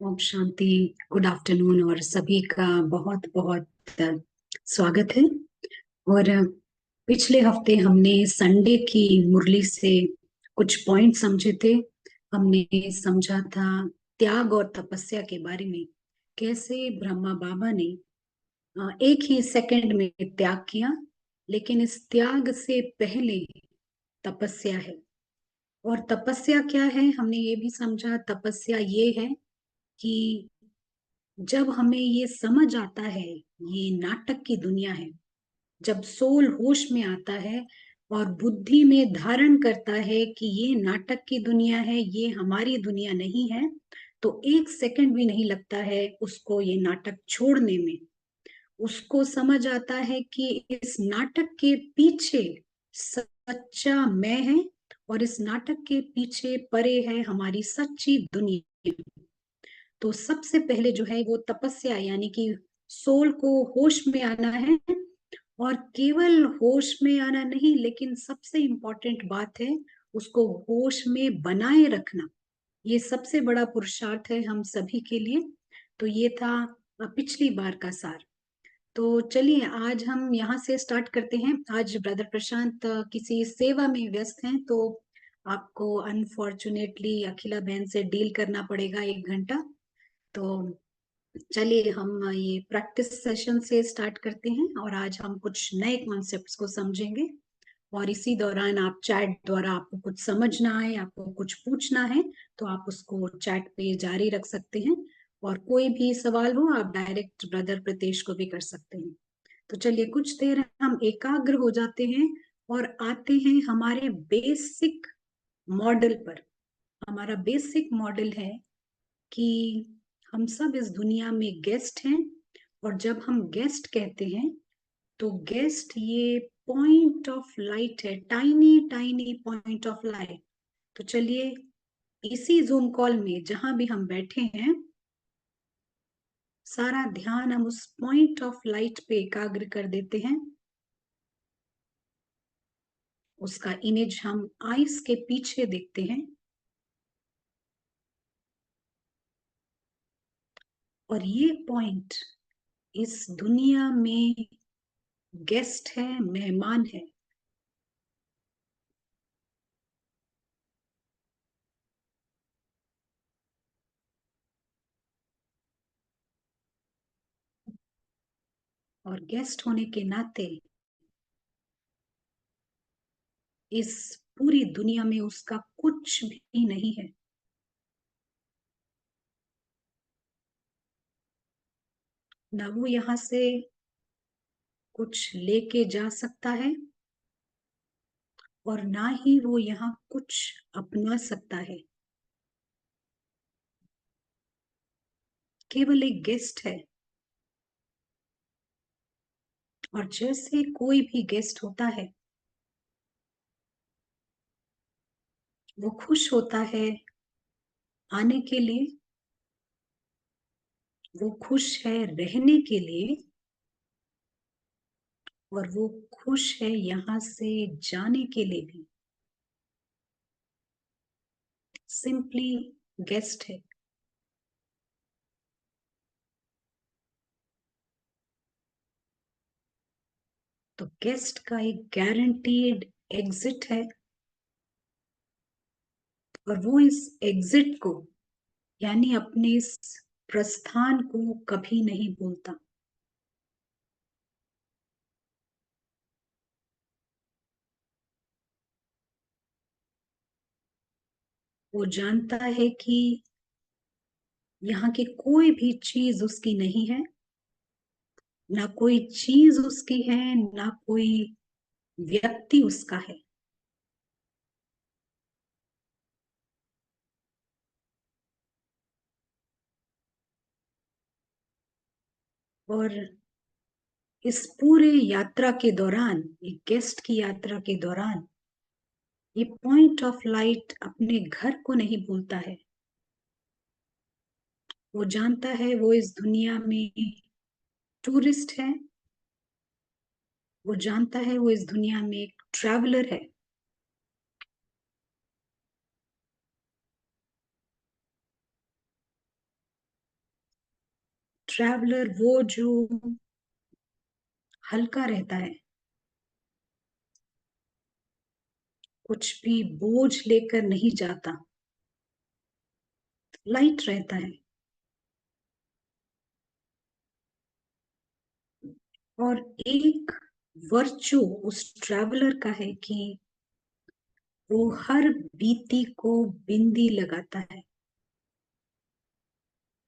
Om Shanti. Good afternoon और सभी का बहुत बहुत स्वागत है। और पिछले हफ्ते हमने संडे की मुरली से कुछ पॉइंट समझे थे। हमने समझा था त्याग और तपस्या के बारे में, कैसे ब्रह्मा बाबा ने एक ही सेकंड में त्याग किया, लेकिन इस त्याग से पहले तपस्या है। और तपस्या क्या है, हमने ये भी समझा। तपस्या ये है कि जब हमें ये समझ आता है ये नाटक की दुनिया है, जब सोल होश में आता है और बुद्धि में धारण करता है कि ये नाटक की दुनिया है, ये हमारी दुनिया नहीं है, तो एक सेकंड भी नहीं लगता है उसको ये नाटक छोड़ने में। उसको समझ आता है कि इस नाटक के पीछे सच्चा मैं है और इस नाटक के पीछे परे है हमारी सच्ची दुनिया। तो सबसे पहले जो है वो तपस्या, यानी कि सोल को होश में आना है। और केवल होश में आना नहीं, लेकिन सबसे इम्पोर्टेंट बात है उसको होश में बनाए रखना। ये सबसे बड़ा पुरुषार्थ है हम सभी के लिए। तो ये था पिछली बार का सार। तो चलिए आज हम यहाँ से स्टार्ट करते हैं। आज ब्रदर प्रशांत किसी सेवा में व्यस्त हैं, तो आपको अनफॉर्चुनेटली अखिला बहन से डील करना पड़ेगा 1 घंटा। तो चलिए हम ये प्रैक्टिस सेशन से स्टार्ट करते हैं और आज हम कुछ नए कॉन्सेप्ट्स को समझेंगे। और इसी दौरान आप चैट द्वारा, आपको कुछ समझना है, आपको कुछ पूछना है, तो आप उसको चैट पे जारी रख सकते हैं। और कोई भी सवाल हो आप डायरेक्ट ब्रदर प्रीतेश को भी कर सकते हैं। तो चलिए कुछ देर हम एकाग्र हो जाते हैं और आते हैं हमारे बेसिक मॉडल पर। हमारा बेसिक मॉडल है कि हम सब इस दुनिया में गेस्ट हैं। और जब हम गेस्ट कहते हैं तो गेस्ट ये पॉइंट ऑफ लाइट है, tiny tiny point of light. तो चलिए इसी जूम कॉल में जहां भी हम बैठे हैं, सारा ध्यान हम उस पॉइंट ऑफ लाइट पे एकाग्र कर देते हैं। उसका इमेज हम आईज के पीछे देखते हैं। और ये पॉइंट इस दुनिया में गेस्ट है, मेहमान है। और गेस्ट होने के नाते इस पूरी दुनिया में उसका कुछ भी नहीं है। ना वो यहाँ से कुछ लेके जा सकता है और ना ही वो यहाँ कुछ अपना सकता है। केवल एक गेस्ट है। और जैसे कोई भी गेस्ट होता है, वो खुश होता है आने के लिए, वो खुश है रहने के लिए, और वो खुश है यहाँ से जाने के लिए भी। सिंपली गेस्ट है। तो गेस्ट का एक गारंटीड एग्जिट है। और वो इस एग्जिट को, यानी अपने इस प्रस्थान को कभी नहीं भूलता। वो जानता है कि यहाँ की कोई भी चीज उसकी नहीं है, ना कोई चीज उसकी है, ना कोई व्यक्ति उसका है। और इस पूरे यात्रा के दौरान, एक गेस्ट की यात्रा के दौरान, ये पॉइंट ऑफ लाइट अपने घर को नहीं भूलता है। वो जानता है वो इस दुनिया में टूरिस्ट है। वो जानता है वो इस दुनिया में एक ट्रैवलर है। ट्रैवलर वो जो हल्का रहता है, कुछ भी बोझ लेकर नहीं जाता, लाइट रहता है। और एक वर्चू उस ट्रैवलर का है कि वो हर बीती को बिंदी लगाता है।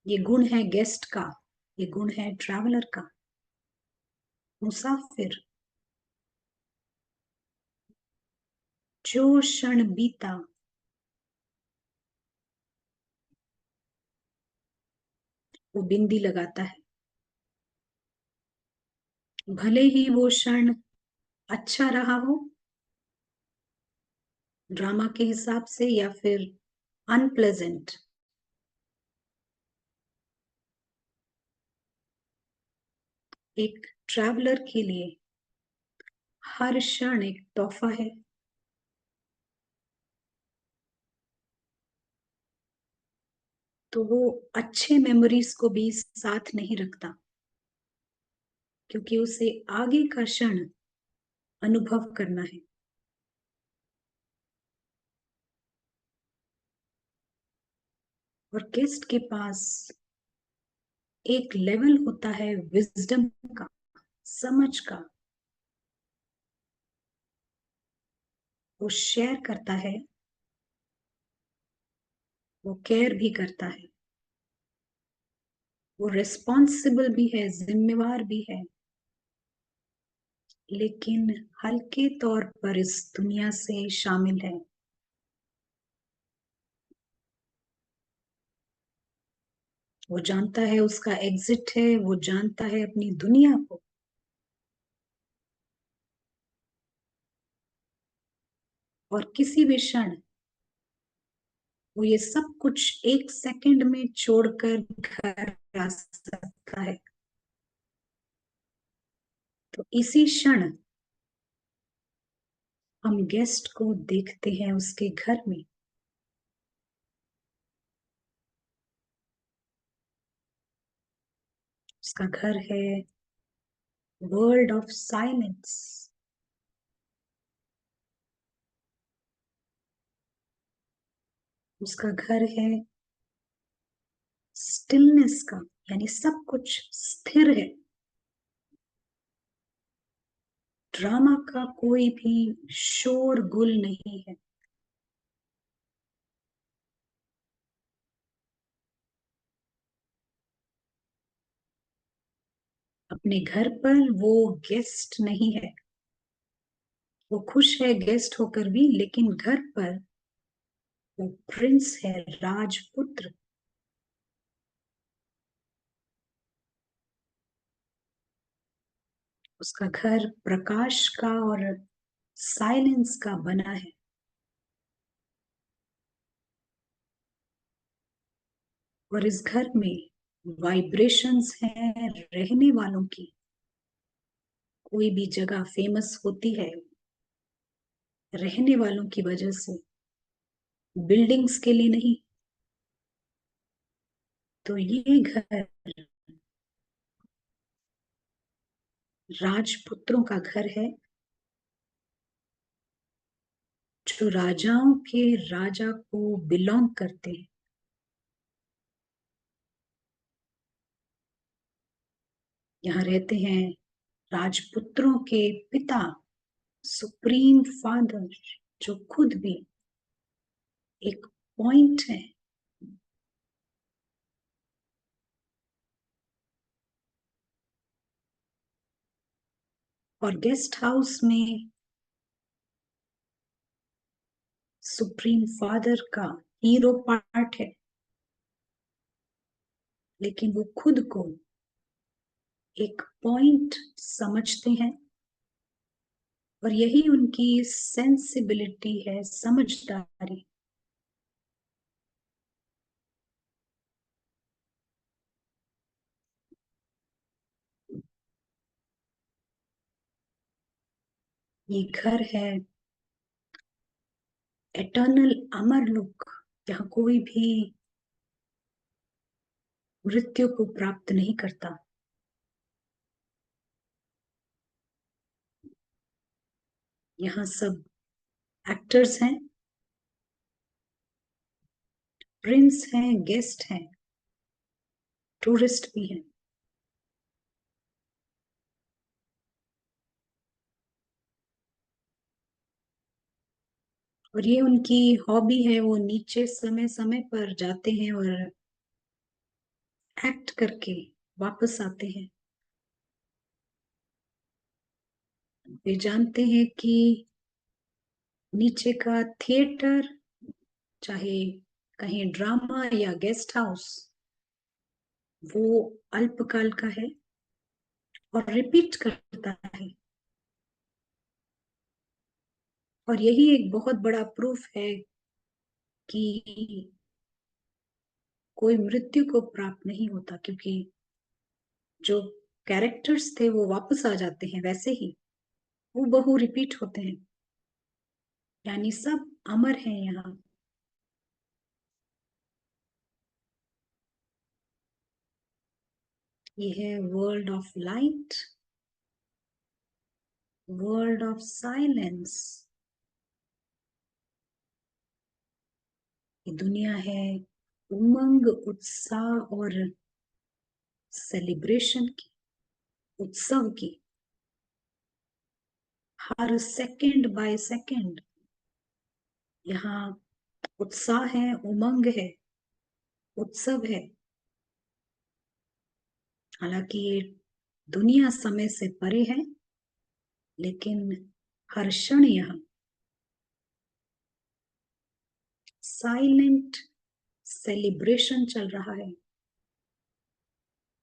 ये गुण है गेस्ट का, ये गुण है ट्रैवलर का, मुसाफिर। जो क्षण बीता वो बिंदी लगाता है, भले ही वो क्षण अच्छा रहा हो ड्रामा के हिसाब से या फिर अनप्लेजेंट। एक ट्रैवलर के लिए हर क्षण एक तोहफा है। तो वो अच्छे मेमोरीज को भी साथ नहीं रखता, क्योंकि उसे आगे का क्षण अनुभव करना है। और गेस्ट के पास एक लेवल होता है विजडम का, समझ का। वो शेयर करता है, वो केयर भी करता है, वो रिस्पॉन्सिबल भी है, जिम्मेवार भी है, लेकिन हल्के तौर पर इस दुनिया से शामिल है। वो जानता है उसका एग्जिट है, वो जानता है अपनी दुनिया को। और किसी भी क्षण वो ये सब कुछ एक सेकंड में छोड़कर घर आ सकता है। तो इसी क्षण हम गेस्ट को देखते हैं उसके घर में। उसका घर है वर्ल्ड ऑफ साइलेंस। उसका घर है स्टिलनेस का, यानी सब कुछ स्थिर है। ड्रामा का कोई भी शोर गुल नहीं है। अपने घर पर वो गेस्ट नहीं है, वो खुश है गेस्ट होकर भी, लेकिन घर पर वो प्रिंस है, राजपुत्र। उसका घर प्रकाश का और साइलेंस का बना है। और इस घर में वाइब्रेशंस हैं रहने वालों की। कोई भी जगह फेमस होती है रहने वालों की वजह से, बिल्डिंग्स के लिए नहीं। तो ये घर राजपुत्रों का घर है, जो राजाओं के राजा को बिलोंग करते हैं। यहाँ रहते हैं राजपुत्रों के पिता, सुप्रीम फादर, जो खुद भी एक पॉइंट है। और गेस्ट हाउस में सुप्रीम फादर का हीरो पार्ट है, लेकिन वो खुद को एक पॉइंट समझते हैं। और यही उनकी सेंसिबिलिटी है, समझदारी। ये घर है एटर्नल, अमर लुक। यहाँ कोई भी मृत्यु को प्राप्त नहीं करता। यहाँ सब एक्टर्स हैं, प्रिंस हैं, गेस्ट हैं, टूरिस्ट भी हैं। और ये उनकी हॉबी है, वो नीचे समय समय पर जाते हैं और एक्ट करके वापस आते हैं। वे जानते हैं कि नीचे का थिएटर, चाहे कहीं ड्रामा या गेस्ट हाउस, वो अल्पकाल का है और रिपीट करता है। और यही एक बहुत बड़ा प्रूफ है कि कोई मृत्यु को प्राप्त नहीं होता, क्योंकि जो कैरेक्टर्स थे वो वापस आ जाते हैं वैसे ही, वो बहु रिपीट होते हैं, यानी सब अमर हैं यहाँ। ये है world of light, world of silence. ये दुनिया है उमंग, उत्साह और सेलिब्रेशन की, उत्सव की। हर सेकंड बाय सेकंड यहाँ उत्साह है, उमंग है, उत्सव है। हालांकि ये दुनिया समय से परे है, लेकिन हर क्षण यहाँ साइलेंट सेलिब्रेशन चल रहा है।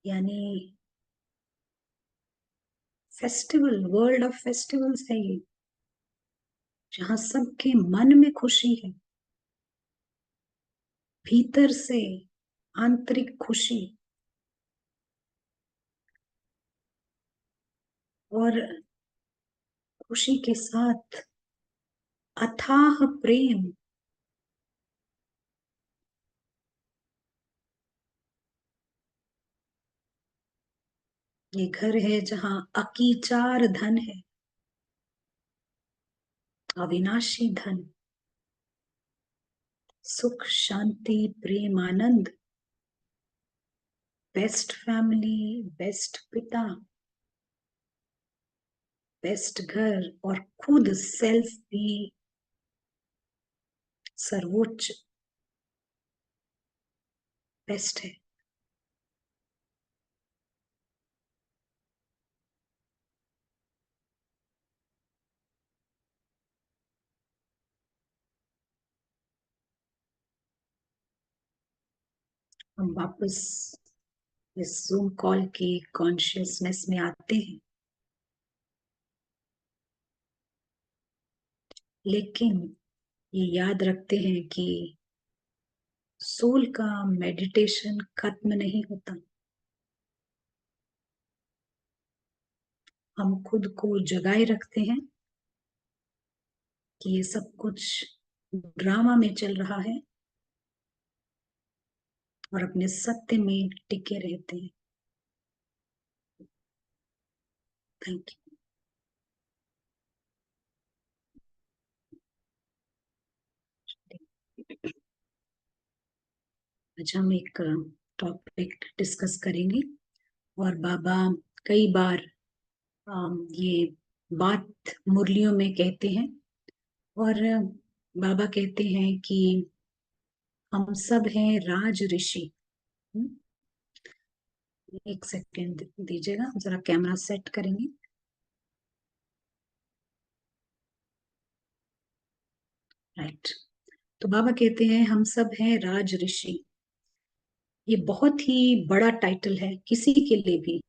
यानी फेस्टिवल, वर्ल्ड ऑफ फेस्टिवल्स है ये, जहां सबके मन में खुशी है, भीतर से आंतरिक खुशी और खुशी के साथ अथाह प्रेम। ये घर है जहां अकीचार धन है, अविनाशी धन, सुख शांति प्रेम आनंद, बेस्ट फैमिली, बेस्ट पिता, बेस्ट घर, और खुद सेल्फ भी सर्वोच्च बेस्ट है। हम वापस इस जूम कॉल की कॉन्शियसनेस में आते हैं, लेकिन ये याद रखते हैं कि सोल का मेडिटेशन खत्म नहीं होता। हम खुद को जगाए रखते हैं कि ये सब कुछ ड्रामा में चल रहा है, और अपने सत्य में टिके रहते हैं। Thank you. आज हम एक टॉपिक डिस्कस करेंगे, और बाबा कई बार ये बात मुरलियों में कहते हैं, और बाबा कहते हैं कि हम सब हैं राज ऋषि। हम्म, एक सेकेंड दीजिएगा, जरा कैमरा सेट करेंगे। राइट। तो बाबा कहते हैं हम सब हैं राज ऋषि। ये बहुत ही बड़ा टाइटल है किसी के लिए भी।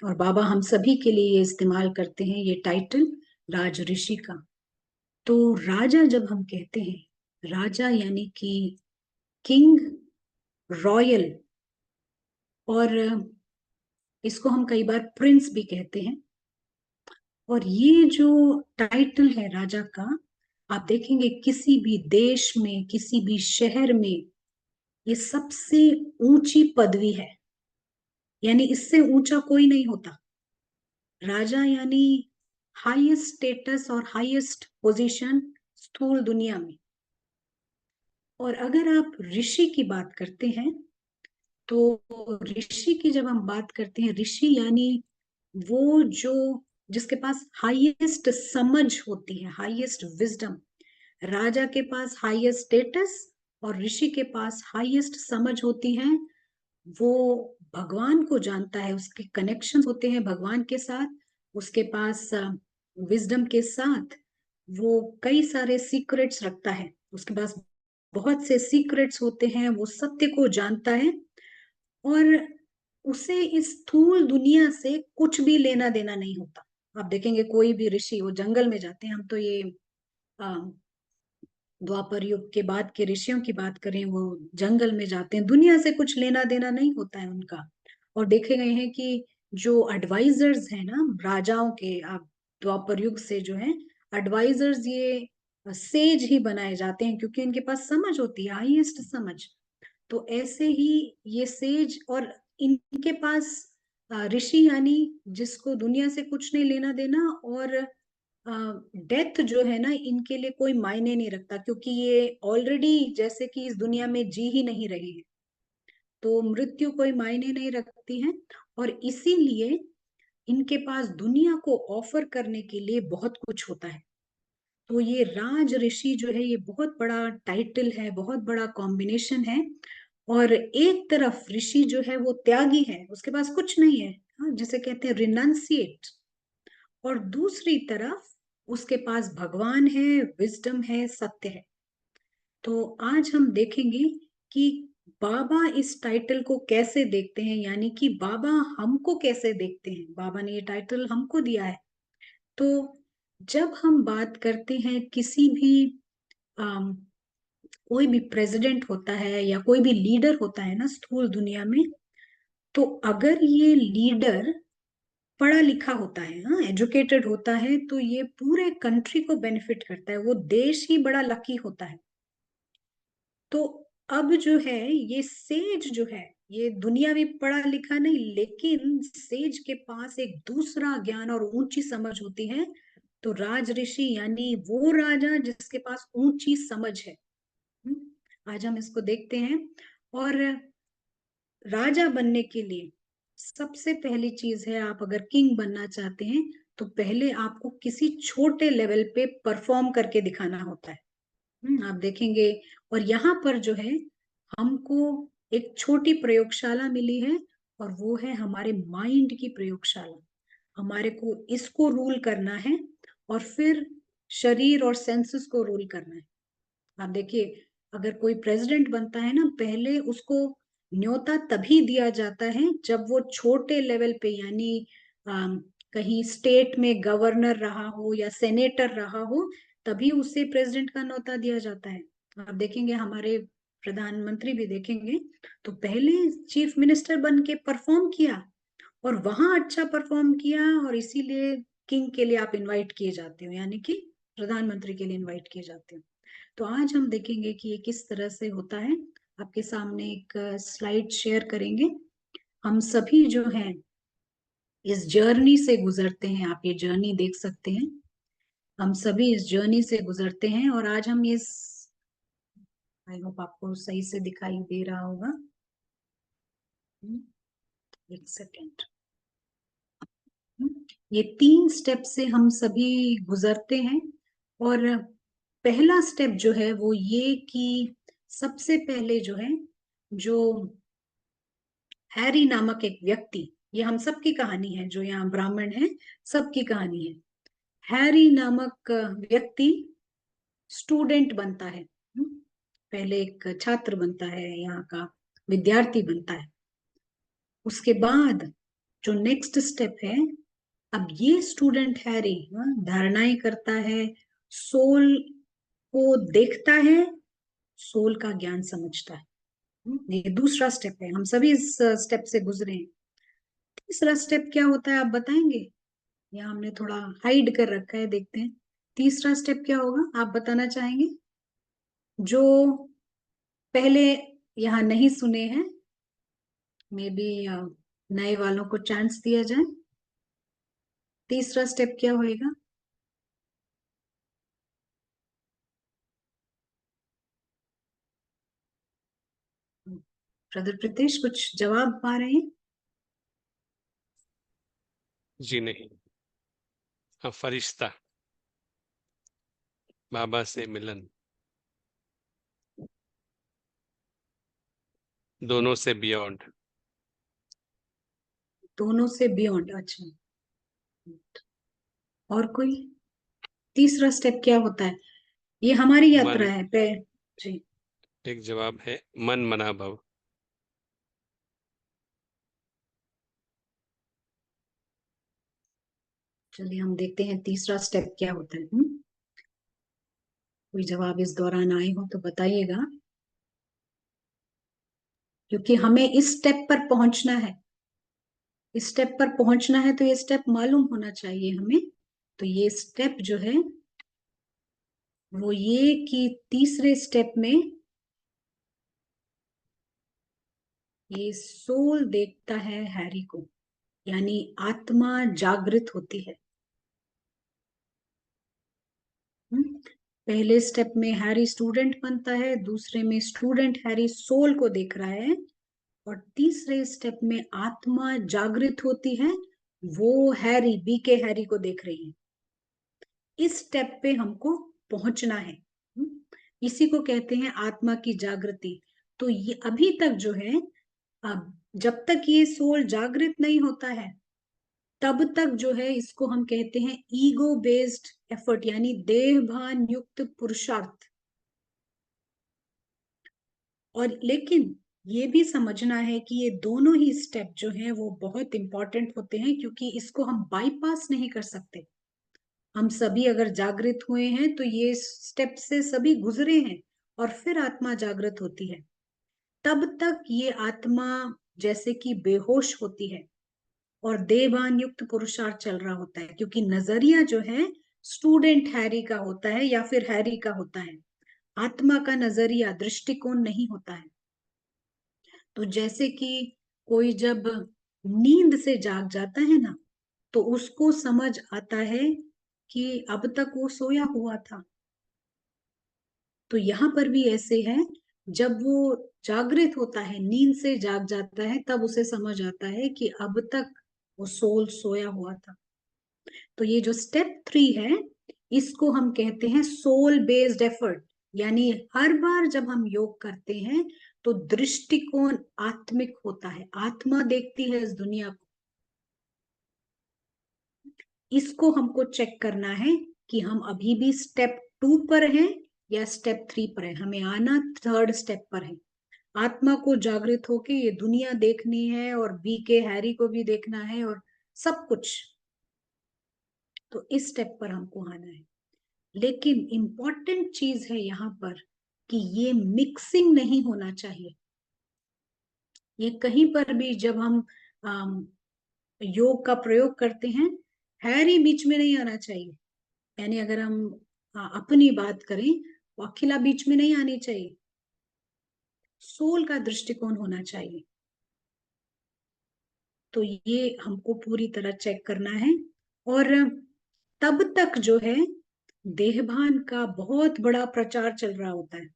और बाबा हम सभी के लिए ये इस्तेमाल करते हैं ये टाइटल, राज ऋषि का। तो राजा जब हम कहते हैं, राजा यानी कि किंग, रॉयल, और इसको हम कई बार प्रिंस भी कहते हैं। और ये जो टाइटल है राजा का, आप देखेंगे किसी भी देश में, किसी भी शहर में ये सबसे ऊंची पदवी है, यानी इससे ऊंचा कोई नहीं होता। राजा यानी हाईएस्ट स्टेटस और हाईएस्ट पोजीशन स्थूल दुनिया में। और अगर आप ऋषि की बात करते हैं, तो ऋषि की जब हम बात करते हैं, ऋषि यानी वो जो जिसके पास हाईएस्ट समझ होती है, हाईएस्ट विजडम। राजा के पास हाईएस्ट स्टेटस और ऋषि के पास हाईएस्ट समझ होती है। वो भगवान को जानता है, उसके कनेक्शन होते हैं भगवान के साथ, उसके पास विजडम के साथ वो कई सारे सीक्रेट्स रखता है, उसके पास बहुत से सीक्रेट्स होते हैं, वो सत्य को जानता है। और उसे इस स्थूल दुनिया से कुछ भी लेना देना नहीं होता। आप देखेंगे कोई भी ऋषि वो जंगल में जाते हैं, हम तो ये द्वापर युग के बाद के ऋषियों की बात करें, वो जंगल में जाते हैं, दुनिया से कुछ लेना देना नहीं होता है उनका। और देखे गए हैं कि जो एडवाइजर्स हैं ना राजाओं के, आप द्वापर युग से जो है एडवाइजर्स, ये सेज ही बनाए जाते हैं, क्योंकि इनके पास समझ होती है, हाईएस्ट समझ। तो ऐसे ही ये सेज, और इनके पास ऋषि यानी जिसको दुनिया से कुछ नहीं लेना देना, और डेथ जो है ना इनके लिए कोई मायने नहीं रखता, क्योंकि ये ऑलरेडी जैसे कि इस दुनिया में जी ही नहीं रहे हैं, तो मृत्यु कोई मायने नहीं रखती है। और इसीलिए इनके पास दुनिया को ऑफर करने के लिए बहुत कुछ होता है। तो ये राज ऋषि जो है ये बहुत बड़ा टाइटल है, बहुत बड़ा कॉम्बिनेशन है। और एक तरफ ऋषि जो है वो त्यागी है, उसके पास कुछ नहीं है, हाँ, जिसे कहते हैं रिनंसिएट। और दूसरी तरफ उसके पास भगवान है, विजडम है, सत्य है। तो आज हम देखेंगे कि बाबा इस टाइटल को कैसे देखते हैं, यानी कि बाबा हमको कैसे देखते हैं, बाबा ने ये टाइटल हमको दिया है। तो जब हम बात करते हैं किसी भी अम, कोई भी प्रेसिडेंट होता है या कोई भी लीडर होता है ना स्थूल दुनिया में, तो अगर ये लीडर पढ़ा लिखा होता है, हाँ, एजुकेटेड होता है, तो ये पूरे कंट्री को बेनिफिट करता है, वो देश ही बड़ा लकी होता है। तो अब जो है ये सेज जो है, ये दुनियावी पढ़ा लिखा नहीं, लेकिन सेज के पास एक दूसरा ज्ञान और ऊंची समझ होती है। तो राज ऋषि यानी वो राजा जिसके पास ऊंची समझ है। आज हम इसको देखते हैं। और राजा बनने के लिए सबसे पहली चीज है, आप अगर किंग बनना चाहते हैं तो पहले आपको किसी छोटे लेवल पे परफॉर्म करके दिखाना होता है। आप देखेंगे। और यहाँ पर जो है हमको एक छोटी प्रयोगशाला मिली है, और वो है हमारे माइंड की प्रयोगशाला। हमारे को इसको रूल करना है, और फिर शरीर और सेंसेस को रूल करना है। आप देखिए, अगर कोई प्रेसिडेंट बनता है ना, पहले उसको न्योता तभी दिया जाता है जब वो छोटे लेवल पे, यानी कहीं स्टेट में गवर्नर रहा हो या सेनेटर रहा हो, तभी उसे प्रेसिडेंट का न्योता दिया जाता है। आप देखेंगे हमारे प्रधानमंत्री भी देखेंगे, तो पहले चीफ मिनिस्टर बन के परफॉर्म किया, और वहां अच्छा परफॉर्म किया, और इसीलिए किंग के लिए आप इनवाइट किए जाते हो, यानी कि प्रधानमंत्री के लिए इनवाइट किए जाते हो। तो आज हम देखेंगे कि ये किस तरह से होता है। आपके सामने एक स्लाइड शेयर करेंगे। हम सभी जो हैं इस जर्नी से गुजरते हैं, आप ये जर्नी देख सकते हैं। हम सभी इस जर्नी से गुजरते हैं, और आज हम इस, आई होप आपको सही से दिखाई दे रहा होगा। एक सेकेंड। ये 3 स्टेप से हम सभी गुजरते हैं। और पहला स्टेप जो है वो ये कि सबसे पहले जो है, जो हैरी नामक एक व्यक्ति, ये हम सबकी कहानी है, जो यहाँ ब्राह्मण है सबकी कहानी है। हैरी नामक व्यक्ति स्टूडेंट बनता है। पहले एक छात्र बनता है, यहाँ का विद्यार्थी बनता है। उसके बाद जो नेक्स्ट स्टेप है, अब ये स्टूडेंट हैरी धारणाएं करता है, सोल को देखता है, सोल का ज्ञान समझता है। ये दूसरा स्टेप है, हम सभी इस स्टेप से गुजरे हैं। तीसरा स्टेप क्या होता है आप बताएंगे? या हमने थोड़ा हाइड कर रखा है, देखते हैं तीसरा स्टेप क्या होगा, आप बताना चाहेंगे? जो पहले यहाँ नहीं सुने हैं, मे बी नए वालों को चांस दिया जाए। तीसरा स्टेप क्या होएगा? ब्रदर प्रीतेश, कुछ जवाब पा रहे हैं? जी नहीं। हाँ, फरिश्ता, बाबा से मिलन, दोनों से बियॉन्ड। दोनों से बियॉन्ड, अच्छा। और कोई? तीसरा स्टेप क्या होता है? ये हमारी यात्रा मन, है पे। जी। एक जवाब है मन मना भव। चलिए हम देखते हैं तीसरा स्टेप क्या होता है। कोई जवाब इस दौरान आए हो तो बताइएगा, क्योंकि हमें इस स्टेप पर पहुंचना है। इस स्टेप पर पहुंचना है तो ये स्टेप मालूम होना चाहिए हमें। तो ये स्टेप जो है वो ये कि तीसरे स्टेप में ये सोल देखता है हैरी को, यानी आत्मा जागृत होती है। हम्म? पहले स्टेप में हैरी स्टूडेंट बनता है, दूसरे में स्टूडेंट हैरी सोल को देख रहा है, और तीसरे स्टेप में आत्मा जागृत होती है, वो हैरी, बीके हैरी को देख रही है। इस स्टेप पे हमको पहुंचना है। इसी को कहते हैं आत्मा की जागृति। तो ये अभी तक जो है, अब जब तक ये सोल जागृत नहीं होता है तब तक जो है इसको हम कहते हैं ईगो बेस्ड एफर्ट, यानी देहभान युक्त पुरुषार्थ। और लेकिन ये भी समझना है कि ये दोनों ही स्टेप जो हैं वो बहुत इंपॉर्टेंट होते हैं, क्योंकि इसको हम बाईपास नहीं कर सकते। हम सभी अगर जागृत हुए हैं तो ये स्टेप से सभी गुजरे हैं, और फिर आत्मा जागृत होती है। तब तक ये आत्मा जैसे कि बेहोश होती है और देवान युक्त पुरुषार्थ चल रहा होता है, क्योंकि नजरिया जो है स्टूडेंट हैरी का होता है या फिर हैरी का होता है। आत्मा का नजरिया, दृष्टिकोण नहीं होता है। तो जैसे कि कोई जब नींद से जाग जाता है ना, तो उसको समझ आता है कि अब तक वो सोया हुआ था। तो यहाँ पर भी ऐसे है, जब वो जागृत होता है, नींद से जाग जाता है, तब उसे समझ आता है कि अब तक वो सोल सोया हुआ था। तो ये जो स्टेप 3 है, इसको हम कहते हैं सोल बेस्ड एफर्ट। यानी हर बार जब हम योग करते हैं तो दृष्टिकोण आत्मिक होता है, आत्मा देखती है इस दुनिया को। इसको हमको चेक करना है कि हम अभी भी स्टेप 2 पर हैं या स्टेप 3 पर है। हमें आना थर्ड स्टेप पर है। आत्मा को जागृत होके ये दुनिया देखनी है, और बीके हैरी को भी देखना है, और सब कुछ। तो इस स्टेप पर हमको आना है। लेकिन इंपॉर्टेंट चीज है यहाँ पर कि ये मिक्सिंग नहीं होना चाहिए। ये कहीं पर भी जब हम अम, योग का प्रयोग करते हैं, हैरी बीच में नहीं आना चाहिए। यानी अगर हम अपनी बात करें तो अखिला बीच में नहीं आनी चाहिए। सोल का दृष्टिकोण होना चाहिए। तो ये हमको पूरी तरह चेक करना है। और तब तक जो है देहभान का बहुत बड़ा प्रचार चल रहा होता है।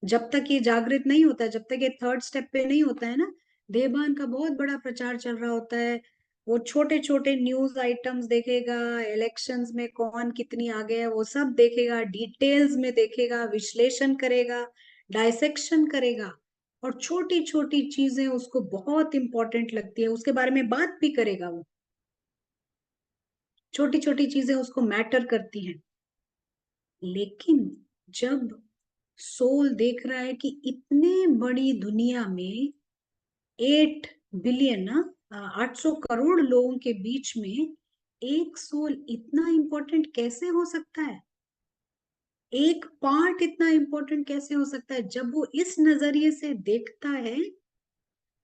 जब तक ये जागृत नहीं होता, जब तक ये थर्ड स्टेप पे नहीं होता है ना, देहभान का बहुत बड़ा प्रचार चल रहा होता है। वो छोटे छोटे न्यूज आइटम्स देखेगा, इलेक्शंस में कौन कितनी आगे है वो सब देखेगा, डिटेल्स में देखेगा, विश्लेषण करेगा, डायसेक्शन करेगा। और छोटी छोटी चीजें उसको बहुत इंपॉर्टेंट लगती है, उसके बारे में बात भी करेगा वो। छोटी छोटी चीजें उसको मैटर करती हैं। लेकिन जब सोल देख रहा है कि इतने बड़ी दुनिया में 8 बिलियन ना, 800 करोड़ लोगों के बीच में एक सोल इतना इंपॉर्टेंट कैसे हो सकता है, एक पार्ट इतना इंपॉर्टेंट कैसे हो सकता है, जब वो इस नजरिए से देखता है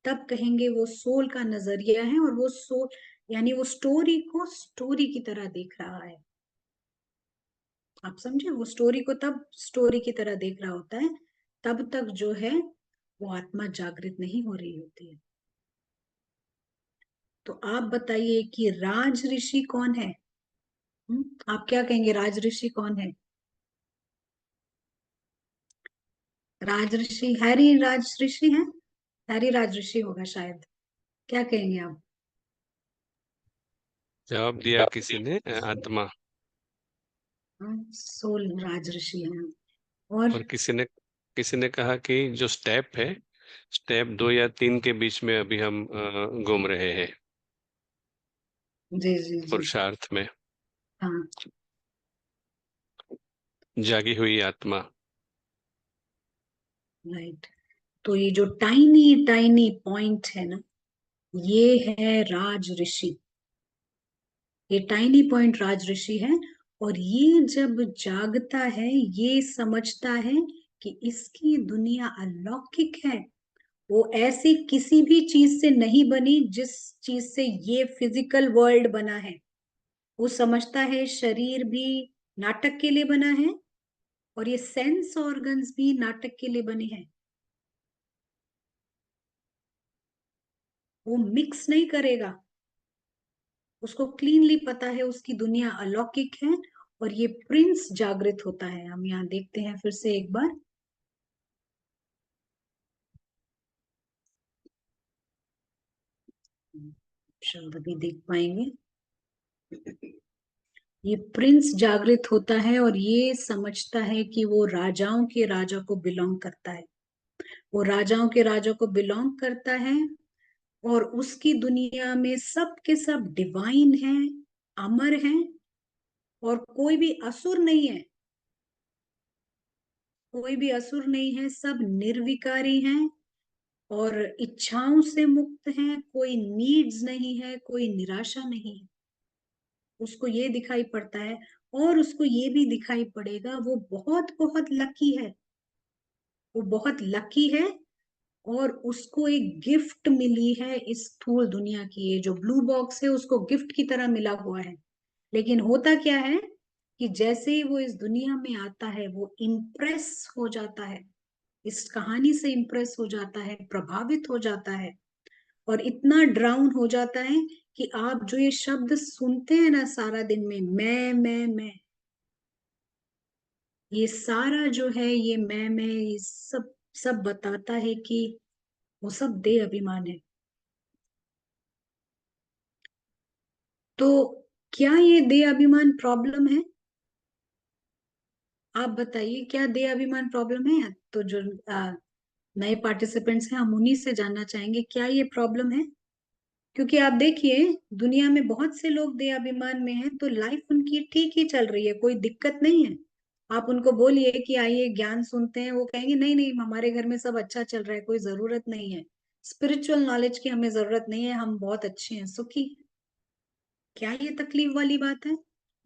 तब कहेंगे वो सोल का नजरिया है। और वो सोल यानी वो स्टोरी को स्टोरी की तरह देख रहा है। आप समझे? वो स्टोरी को तब स्टोरी की तरह देख रहा होता है। तब तक जो है वो आत्मा जागृत नहीं हो रही होती है। तो आप बताइए कि राज ऋषि कौन है? आप क्या कहेंगे, राज ऋषि कौन है? राज ऋषि हैरी राज ऋषि है, हैरी राज ऋषि होगा शायद। क्या कहेंगे आप? जवाब दिया किसी ने, आत्मा। सोल राज ऋषि है। और और किसी ने कहा कि जो स्टेप है, स्टेप 2 या 3 के बीच में अभी हम घूम रहे हैं जी जी जी। पुरुषार्थ में। हाँ, जागी हुई आत्मा। राइट। तो ये जो टाइनी टाइनी पॉइंट है ना, ये है राज ऋषि। ये टाइनी पॉइंट राज ऋषि है। और ये जब जागता है, ये समझता है कि इसकी दुनिया अलौकिक है। वो ऐसी किसी भी चीज से नहीं बनी जिस चीज से ये फिजिकल वर्ल्ड बना है। वो समझता है शरीर भी नाटक के लिए बना है, और ये सेंस ऑर्गन्स भी नाटक के लिए बने हैं। वो मिक्स नहीं करेगा। उसको क्लीनली पता है उसकी दुनिया अलौकिक है। और ये प्रिंस जागृत होता है। हम यहाँ देखते हैं फिर से एक बार। शायद अभी देख पाएंगे। ये प्रिंस जागृत होता है और ये समझता है कि वो राजाओं के राजा को बिलोंग करता है। वो राजाओं के राजा को बिलोंग करता है। और उसकी दुनिया में सब के सब डिवाइन हैं, अमर हैं, और कोई भी असुर नहीं है। कोई भी असुर नहीं है, सब निर्विकारी हैं और इच्छाओं से मुक्त हैं। कोई नीड्स नहीं है, कोई निराशा नहीं है। उसको ये दिखाई पड़ता है। और उसको ये भी दिखाई पड़ेगा वो बहुत बहुत लकी है। वो बहुत लकी है। और उसको एक गिफ्ट मिली है इस स्थूल दुनिया की। ये जो ब्लू बॉक्स है उसको गिफ्ट की तरह मिला हुआ है। लेकिन होता क्या है कि जैसे ही वो इस दुनिया में आता है, वो इम्प्रेस हो जाता है, इस कहानी से इम्प्रेस हो जाता है, प्रभावित हो जाता है। और इतना ड्राउन हो जाता है कि आप जो ये शब्द सुनते हैं ना सारा दिन में, मैं, ये सारा जो है, ये मैं, ये सब सब बताता है कि वो सब देह अभिमान है। तो क्या ये देह अभिमान प्रॉब्लम है? आप बताइए, क्या देह अभिमान प्रॉब्लम है? तो जो नए पार्टिसिपेंट्स हैं, हम उन्हीं से जानना चाहेंगे, क्या ये प्रॉब्लम है? क्योंकि आप देखिए, दुनिया में बहुत से लोग देह अभिमान में हैं, तो लाइफ उनकी ठीक ही चल रही है, कोई दिक्कत नहीं है। आप उनको बोलिए कि आइए ज्ञान सुनते हैं, वो कहेंगे नहीं नहीं, हमारे घर में सब अच्छा चल रहा है, कोई जरूरत नहीं है, स्पिरिचुअल नॉलेज की हमें जरूरत नहीं है, हम बहुत अच्छे हैं, सुखी। क्या ये तकलीफ वाली बात है,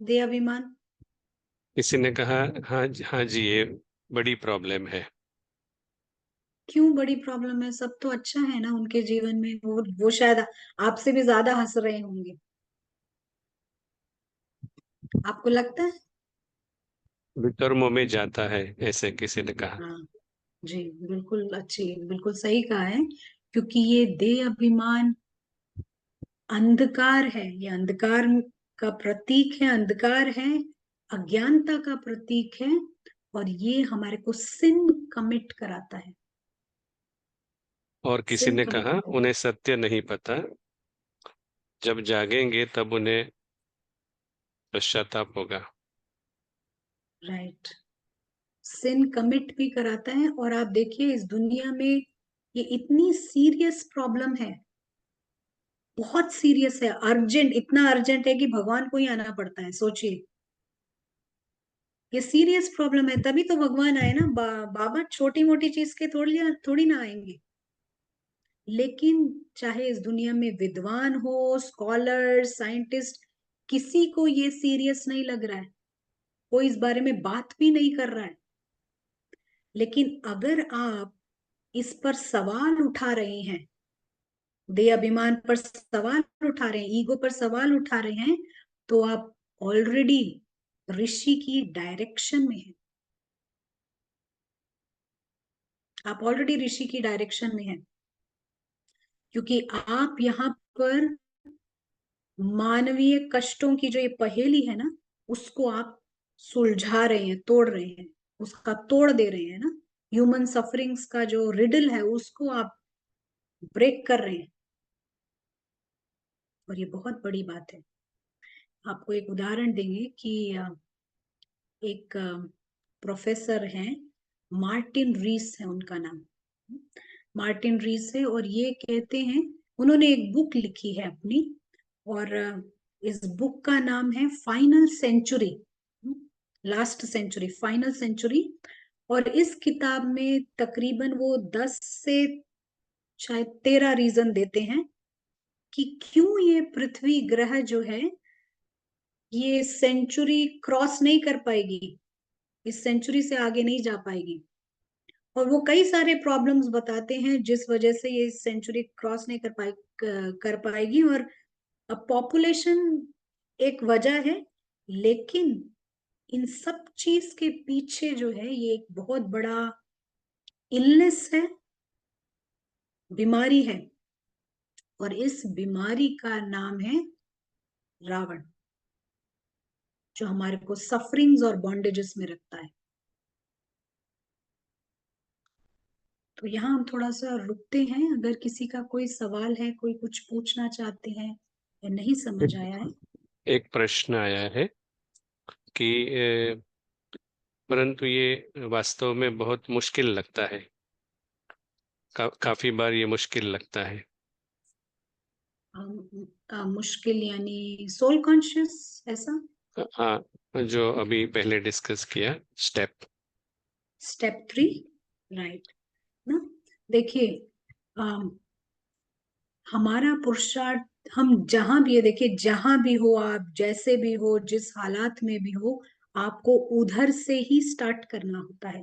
देह अभिमान? किसी ने कहा, हाँ हाँ जी, ये बड़ी प्रॉब्लम है। क्यों बड़ी प्रॉब्लम है? सब तो अच्छा है ना उनके जीवन में। वो शायद आपसे भी ज्यादा हंस रहे होंगे, आपको लगता है? विकर्मों में जाता है, ऐसे किसी ने कहा। हाँ जी, बिल्कुल अच्छी, बिल्कुल सही कहा है। क्योंकि ये देह अभिमान अंधकार है, ये अंधकार का प्रतीक है, अंधकार है, अज्ञानता का प्रतीक है। और ये हमारे को सिन कमिट कराता है। और किसी सिन ने कमिट कहा, कराता उन्हें सत्य नहीं पता, जब जागेंगे तब उन्हें पश्चाताप होगा। है, राइट। सिन कमिट भी कराता है। और आप देखिए इस दुनिया में ये इतनी सीरियस प्रॉब्लम है, बहुत सीरियस है, अर्जेंट, इतना अर्जेंट है कि भगवान को ही आना पड़ता है, सोचिए। ये सीरियस प्रॉब्लम है, तभी तो भगवान आए ना। बाबा छोटी मोटी चीज के थोड़ी थोड़ी ना आएंगे। लेकिन चाहे इस दुनिया में विद्वान हो, स्कॉलर, साइंटिस्ट, किसी को ये सीरियस नहीं लग रहा है, कोई इस बारे में बात भी नहीं कर रहा है। लेकिन अगर आप इस पर सवाल उठा रहे हैं, दे अभिमान पर सवाल उठा रहे हैं, ईगो पर सवाल उठा रहे हैं, तो आप ऑलरेडी ऋषि की डायरेक्शन में है। आप ऑलरेडी ऋषि की डायरेक्शन में हैं, क्योंकि आप यहाँ पर मानवीय कष्टों की जो ये पहेली है ना, उसको आप सुलझा रहे हैं, तोड़ रहे हैं, उसका तोड़ दे रहे हैं ना। ह्यूमन सफरिंग्स का जो रिडल है उसको आप ब्रेक कर रहे हैं, और ये बहुत बड़ी बात है। आपको एक उदाहरण देंगे कि एक प्रोफेसर हैं, मार्टिन रीस है उनका नाम, मार्टिन रीस है, और ये कहते हैं, उन्होंने एक बुक लिखी है अपनी, और इस बुक का नाम है final century, last century, final century. और इस किताब में तकरीबन वो 10 से शायद 13 रीजन देते हैं कि क्यों ये पृथ्वी ग्रह जो है ये सेंचुरी क्रॉस नहीं कर पाएगी, इस सेंचुरी से आगे नहीं जा पाएगी। और वो कई सारे प्रॉब्लम्स बताते हैं जिस वजह से ये सेंचुरी क्रॉस नहीं कर पाएगी। और पॉपुलेशन एक वजह है, लेकिन इन सब चीज के पीछे जो है ये एक बहुत बड़ा इलनेस है, बीमारी है, और इस बीमारी का नाम है रावण, जो हमारे को सफरिंग्स और बॉन्डेजेस में रखता है। तो यहाँ हम थोड़ा सा रुकते हैं, अगर किसी का कोई सवाल है, कोई कुछ पूछना चाहते हैं या नहीं समझ आया है। एक प्रश्न आया है कि परंतु ये वास्तव में बहुत मुश्किल लगता है, काफी बार ये मुश्किल लगता है। मुश्किल यानी सोल कॉन्शियस, ऐसा? हाँ, जो अभी पहले डिस्कस किया, स्टेप स्टेप 3, राइट ना। देखिए, हमारा पुरुषार्थ, हम जहां भी है, देखिए जहां भी हो आप, जैसे भी हो, जिस हालात में भी हो, आपको उधर से ही स्टार्ट करना होता है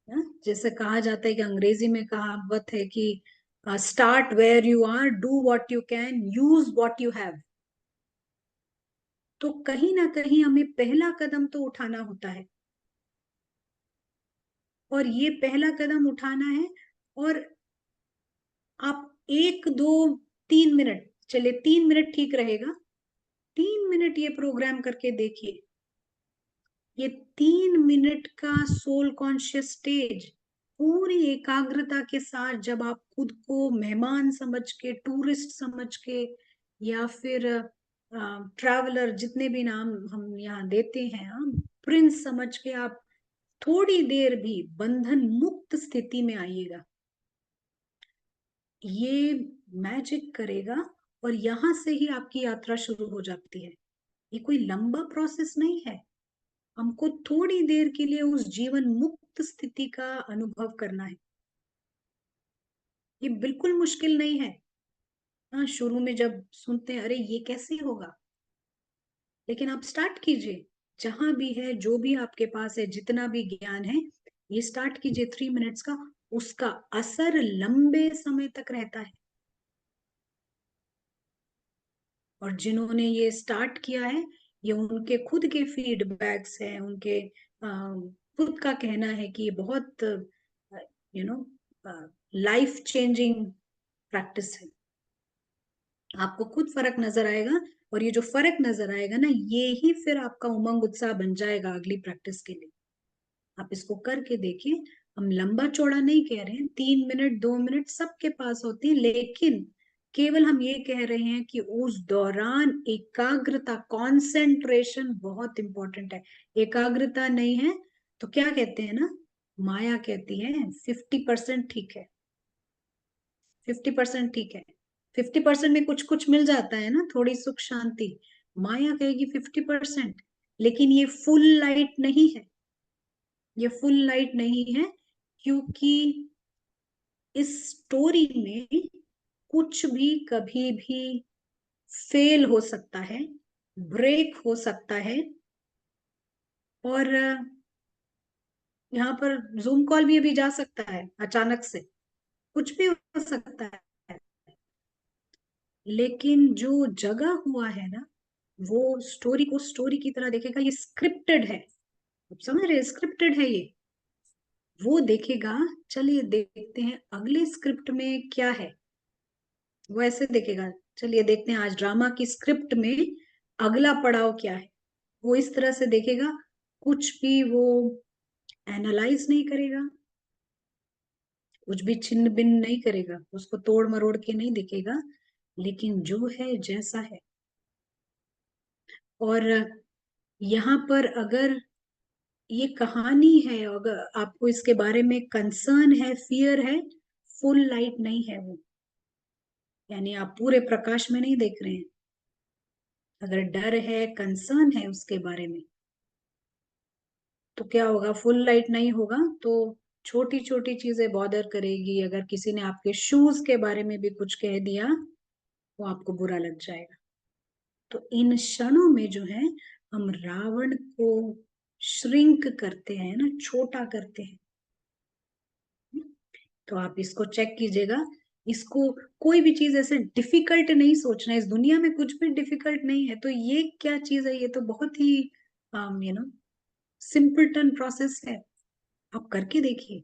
ना? जैसे कहा जाता है कि अंग्रेजी में कहावत है कि start where you are, do what you can, use what you have. तो कहीं ना कहीं हमें पहला कदम तो उठाना होता है, और ये पहला कदम उठाना है। और आप 1 2 3 मिनट, चले 3 मिनट ठीक रहेगा, 3 मिनट ये प्रोग्राम करके देखिए। ये 3 मिनट का सोल कॉन्शियस स्टेज, पूरी एकाग्रता के साथ जब आप खुद को मेहमान समझ के, टूरिस्ट समझ के, या फिर ट्रैवलर, जितने भी नाम हम यहाँ देते हैं, हम प्रिंस समझ के आप थोड़ी देर भी बंधन मुक्त स्थिति में आइएगा, ये मैजिक करेगा। और यहां से ही आपकी यात्रा शुरू हो जाती है। ये कोई लंबा प्रोसेस नहीं है, हमको थोड़ी देर के लिए उस जीवन मुक्त स्थिति का अनुभव करना है। ये बिल्कुल मुश्किल नहीं है। हाँ, शुरू में जब सुनते हैं अरे ये कैसे होगा, लेकिन आप स्टार्ट कीजिए, जहां भी है, जो भी आपके पास है, जितना भी ज्ञान है, ये स्टार्ट कीजिए 3 मिनट्स का। उसका असर लंबे समय तक रहता है। और जिन्होंने ये स्टार्ट किया है, ये उनके खुद के फीडबैक्स हैं, उनके खुद का कहना है कि ये बहुत you know life changing practice है। आपको खुद फर्क नजर आएगा, और ये जो फर्क नजर आएगा ना, ये ही फिर आपका उमंग उत्साह बन जाएगा अगली प्रैक्टिस के लिए। आप इसको करके देखिए। हम लंबा चौड़ा नहीं कह रहे हैं, 3 मिनट 2 मिनट सबके पास होती है, लेकिन केवल हम ये कह रहे हैं कि उस दौरान एकाग्रता, कंसंट्रेशन बहुत इंपॉर्टेंट है। एकाग्रता नहीं है तो क्या कहते हैं ना, माया कहती है 50% ठीक है, 50% ठीक है। 50% में कुछ कुछ मिल जाता है ना, थोड़ी सुख शांति। माया कहेगी 50%, लेकिन ये फुल लाइट नहीं है, ये फुल लाइट नहीं है, क्योंकि इस स्टोरी में कुछ भी कभी भी फेल हो सकता है, ब्रेक हो सकता है। और यहाँ पर जूम कॉल भी अभी जा सकता है अचानक से, कुछ भी हो सकता है। लेकिन जो जगह हुआ है ना, वो स्टोरी को स्टोरी की तरह देखेगा, ये स्क्रिप्टेड है। आप समझ रहे, स्क्रिप्टेड है ये। वो देखेगा, चलिए देखते हैं अगले स्क्रिप्ट में क्या है। वो ऐसे देखेगा, चलिए देखते हैं आज ड्रामा की स्क्रिप्ट में अगला पड़ाव क्या है। वो इस तरह से देखेगा, कुछ भी वो एनालाइज नहीं करेगा, कुछ भी छिन्न भिन्न नहीं करेगा, उसको तोड़ मरोड़ के नहीं देखेगा, लेकिन जो है जैसा है। और यहाँ पर अगर ये कहानी है, अगर आपको इसके बारे में कंसर्न है, फियर है, फुल लाइट नहीं है वो, यानी आप पूरे प्रकाश में नहीं देख रहे हैं। अगर डर है, कंसर्न है उसके बारे में, तो क्या होगा, फुल लाइट नहीं होगा तो छोटी छोटी चीजें बॉदर करेगी। अगर किसी ने आपके शूज के बारे में भी कुछ कह दिया, वो आपको बुरा लग जाएगा। तो इन क्षणों में जो है, हम रावण को श्रिंक करते हैं ना, छोटा करते हैं। तो आप इसको चेक कीजिएगा। इसको कोई भी चीज ऐसे डिफिकल्ट नहीं सोचना है, इस दुनिया में कुछ भी डिफिकल्ट नहीं है। तो ये क्या चीज है, ये तो बहुत ही सिंपलटन प्रोसेस है। आप करके देखिए।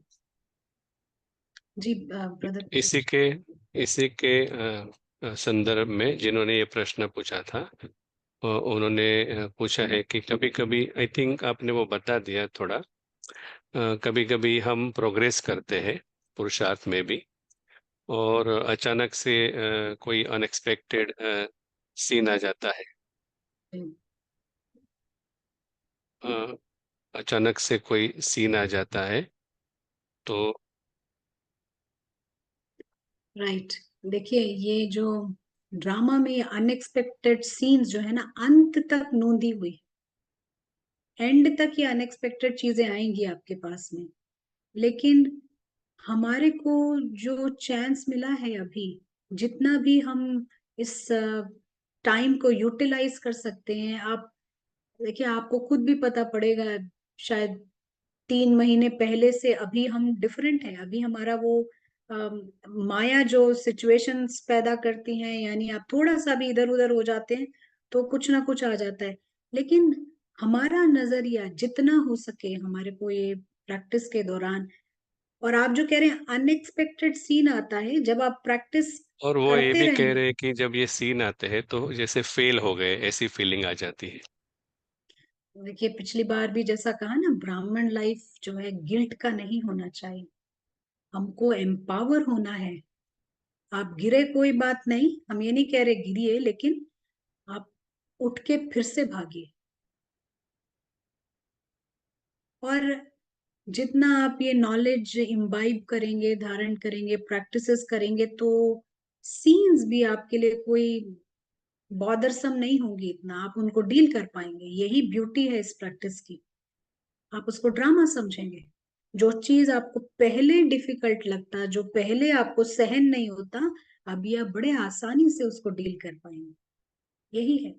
जी ब्रदर इसी प्लीज। के इसी के संदर्भ में जिन्होंने ये प्रश्न पूछा था, उन्होंने पूछा है कि कभी कभी, आई थिंक आपने वो बता दिया थोड़ा, कभी कभी हम प्रोग्रेस करते हैं पुरुषार्थ में भी, और अचानक से कोई अनएक्सपेक्टेड सीन आ जाता है। अ, अचानक से कोई सीन आ जाता है तो राइट। देखिए, ये जो ड्रामा में अनएक्सपेक्टेड सीन्स जो है ना, अंत तक नोंदी हुई, एंड तक ये अनएक्सपेक्टेड चीजें आएंगी आपके पास में। लेकिन हमारे को जो चांस मिला है अभी, जितना भी हम इस टाइम को यूटिलाइज कर सकते हैं, आप देखिए, आपको खुद भी पता पड़ेगा शायद 3 महीने पहले से अभी हम डिफरेंट है। अभी हमारा वो माया जो सिचुएशंस पैदा करती हैं, यानी आप थोड़ा सा भी इधर उधर हो जाते हैं तो कुछ ना कुछ आ जाता है। लेकिन हमारा नजरिया जितना हो सके हमारे को ये प्रैक्टिस के दौरान, और आप जो कह रहे हैं अनएक्सपेक्टेड सीन आता है, जब आप प्रैक्टिस और वो ये करते भी कह रहेंगे। रहे हैं कि जब ये सीन आते हैं तो जैसे फेल हो गए ऐसी फीलिंग आ जाती है। देखिए, पिछली बार भी जैसा कहा ना, ब्राह्मण लाइफ जो है गिल्ट का नहीं होना चाहिए, हमको एम्पावर होना है। आप गिरे कोई बात नहीं, हम ये नहीं कह रहे गिरिए, लेकिन आप उठ के फिर से भागिए। और जितना आप ये नॉलेज इम्बाइब करेंगे, धारण करेंगे, प्रैक्टिसेस करेंगे, तो सीन्स भी आपके लिए कोई बॉदरसम नहीं होंगी, इतना आप उनको डील कर पाएंगे। यही ब्यूटी है इस प्रैक्टिस की। आप उसको ड्रामा समझेंगे। जो चीज आपको पहले डिफिकल्ट लगता, जो पहले आपको सहन नहीं होता, अभी आप बड़े आसानी से उसको डील कर पाएंगे। यही है।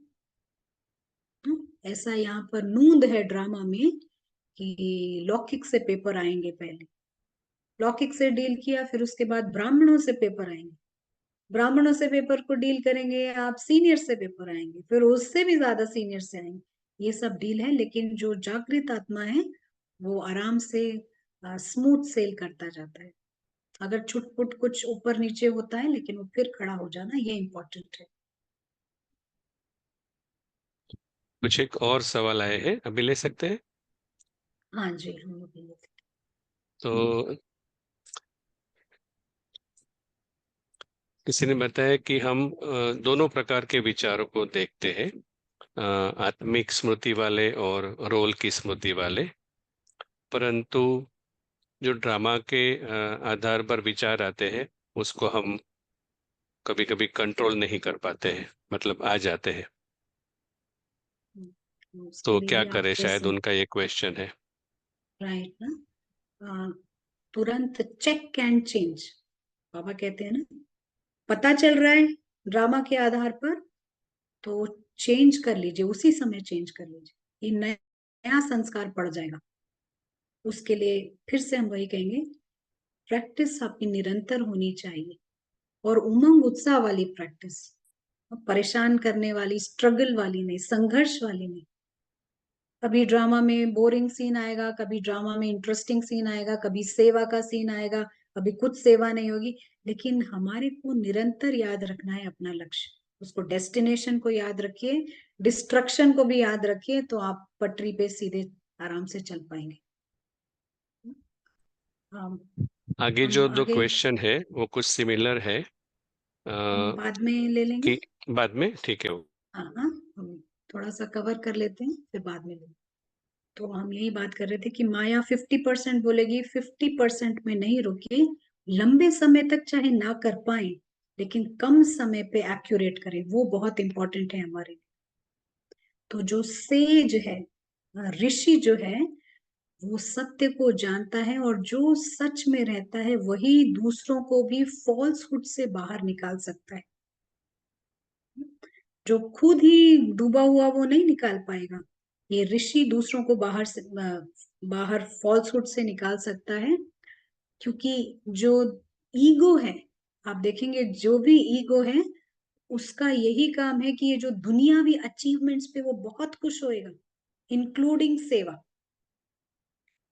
ऐसा यहाँ पर नूंद है ड्रामा में कि लौकिक से पेपर आएंगे पहले, लौकिक से डील किया, फिर उसके बाद ब्राह्मणों से पेपर आएंगे, ब्राह्मणों से पेपर को डील करेंगे आप, सीनियर से पेपर आएंगे, फिर उससे भी ज्यादा सीनियर से आएंगे। ये सब डील है। लेकिन जो जागृत आत्मा है, वो आराम से स्मूथ सेल करता जाता है। अगर छुटपुट कुछ ऊपर नीचे होता है, लेकिन वो फिर खड़ा हो जाना, ये इम्पोर्टेंट है। कुछ एक और सवाल आए हैं, अभी ले सकते हैं? हाँ जी, हम लोग ये। तो किसी ने बताया कि हम दोनों प्रकार के विचारों को देखते हैं, आत्मिक स्मृति वाले और रोल की स्मृति वाले, परंतु जो ड्रामा के आधार पर विचार आते हैं उसको हम कभी कभी कंट्रोल नहीं कर पाते हैं, मतलब आ जाते हैं। उसके तो लिए क्या भी आप करें, शायद जैसे, उनका ये क्वेश्चन है। राइट ना, तुरंत चेक एंड चेंज, बाबा कहते हैं ना, पता चल रहा है ड्रामा के आधार पर, तो चेंज कर लीजिए, उसी समय चेंज कर लीजिए। ये नया संस्कार पड़ जाएगा। उसके लिए फिर से हम वही कहेंगे, प्रैक्टिस आपकी निरंतर होनी चाहिए, और उमंग उत्साह वाली प्रैक्टिस, परेशान करने वाली, स्ट्रगल वाली नहीं, संघर्ष वाली नहीं। कभी ड्रामा में बोरिंग सीन आएगा, कभी ड्रामा में इंटरेस्टिंग सीन आएगा, कभी सेवा का सीन आएगा, कभी कुछ सेवा नहीं होगी। लेकिन हमारे को निरंतर याद रखना है अपना लक्ष्य, उसको डेस्टिनेशन को याद रखिए, डिस्ट्रक्शन को भी याद रखिए, तो आप पटरी पे सीधे आराम से चल पाएंगे। हम आगे हम जो दो आगे क्वेश्चन है वो कुछ सिमिलर है, हम बाद में ले लेंगे। कि बाद में ठीक है। हाँ हाँ, हम थोड़ा सा कवर कर लेते हैं, फिर बाद में लेंगे। तो हम यही बात कर रहे थे कि माया 50% बोलेगी, 50% में नहीं रुकिए, लंबे समय तक चाहे ना कर पाए लेकिन कम समय पे एक्यूरेट करें, वो बहुत इंपॉर्टेंट है हमारे लिए। तो जो सेज है, ऋषि जो है, वो सत्य को जानता है, और जो सच में रहता है वही दूसरों को भी फॉल्सहुड से बाहर निकाल सकता है। जो खुद ही डूबा हुआ वो नहीं निकाल पाएगा, ये ऋषि दूसरों को बाहर फॉल्सहुड से निकाल सकता है। क्योंकि जो ईगो है, आप देखेंगे जो भी ईगो है, उसका यही काम है कि ये जो दुनियावी अचीवमेंट्स पे वो बहुत खुश होएगा, इंक्लूडिंग सेवा।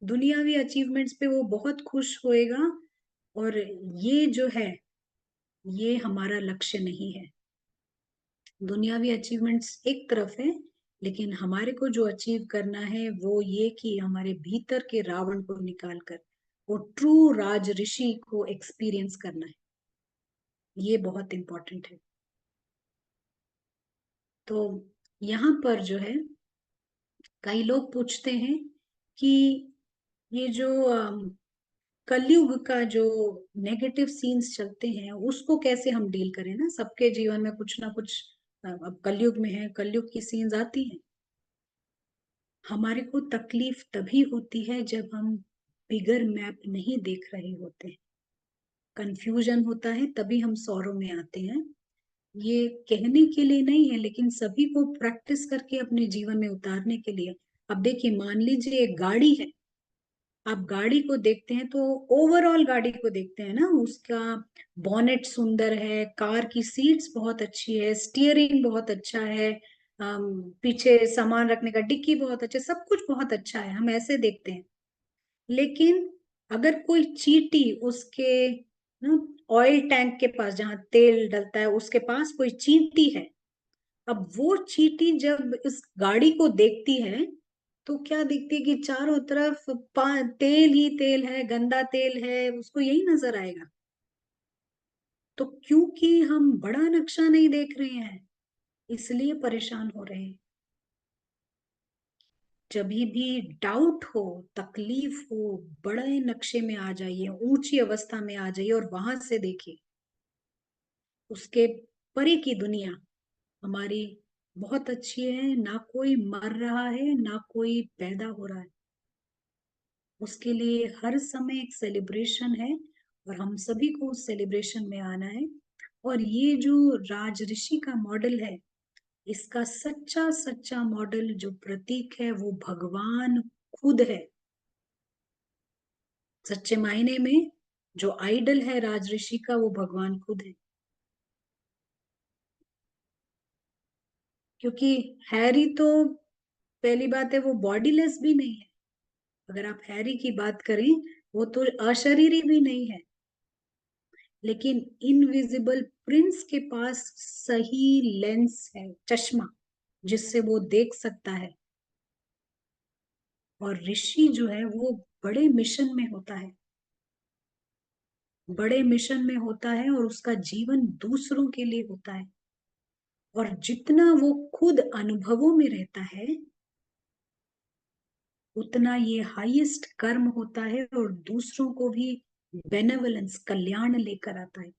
दुनियावी अचीवमेंट्स पे वो बहुत खुश होएगा, और ये जो है, ये हमारा लक्ष्य नहीं है। दुनियावी अचीवमेंट्स एक तरफ है, लेकिन हमारे को जो अचीव करना है वो ये कि हमारे भीतर के रावण को निकाल कर वो ट्रू राज ऋषि को एक्सपीरियंस करना है, ये बहुत इंपॉर्टेंट है। तो यहाँ पर जो है, कई लोग पूछते हैं कि ये जो कलयुग का जो नेगेटिव सीन्स चलते हैं उसको कैसे हम डील करें। ना सबके जीवन में कुछ ना कुछ अब कलयुग में है, कलयुग की सीन्स आती हैं। हमारे को तकलीफ तभी होती है जब हम बिगर मैप नहीं देख रहे होते हैं, कंफ्यूजन होता है, तभी हम सौरों में आते हैं। ये कहने के लिए नहीं है, लेकिन सभी को प्रैक्टिस करके अपने जीवन में उतारने के लिए। अब देखिए, मान लीजिए एक गाड़ी है, आप गाड़ी को देखते हैं तो ओवरऑल गाड़ी को देखते हैं ना, उसका बॉनेट सुंदर है, कार की सीट्स बहुत अच्छी है, स्टीयरिंग बहुत अच्छा है, पीछे सामान रखने का डिक्की बहुत अच्छा, सब कुछ बहुत अच्छा है, हम ऐसे देखते हैं। लेकिन अगर कोई चींटी उसके ऑयल टैंक के पास, जहां तेल डलता है, उसके पास कोई चींटी है, अब वो चींटी जब इस गाड़ी को देखती है तो क्या देखती है कि चारों तरफ तेल ही तेल है, गंदा तेल है, उसको यही नजर आएगा। तो क्योंकि हम बड़ा नक्शा नहीं देख रहे हैं, इसलिए परेशान हो रहे हैं। जब भी डाउट हो, तकलीफ हो, बड़े नक्शे में आ जाइए, ऊंची अवस्था में आ जाइए और वहां से देखिए उसके परे की दुनिया हमारी बहुत अच्छी है। ना कोई मर रहा है, ना कोई पैदा हो रहा है, उसके लिए हर समय एक सेलिब्रेशन है, और हम सभी को उस सेलिब्रेशन में आना है। और ये जो राजऋषि का मॉडल है, इसका सच्चा सच्चा मॉडल जो प्रतीक है वो भगवान खुद है। सच्चे मायने में जो आइडल है राजऋषि का, वो भगवान खुद है। क्योंकि हैरी तो, पहली बात है, वो बॉडीलेस भी नहीं है। अगर आप हैरी की बात करें, वो तो अशरीरी भी नहीं है, लेकिन इनविजिबल प्रिंस के पास सही लेंस है, चश्मा, जिससे वो देख सकता है। और ऋषि जो है वो बड़े मिशन में होता है, बड़े मिशन में होता है, और उसका जीवन दूसरों के लिए होता है। और जितना वो खुद अनुभवों में रहता है, उतना ये हाईएस्ट कर्म होता है, और दूसरों को भी बेनेवलेंस, कल्याण लेकर आता है।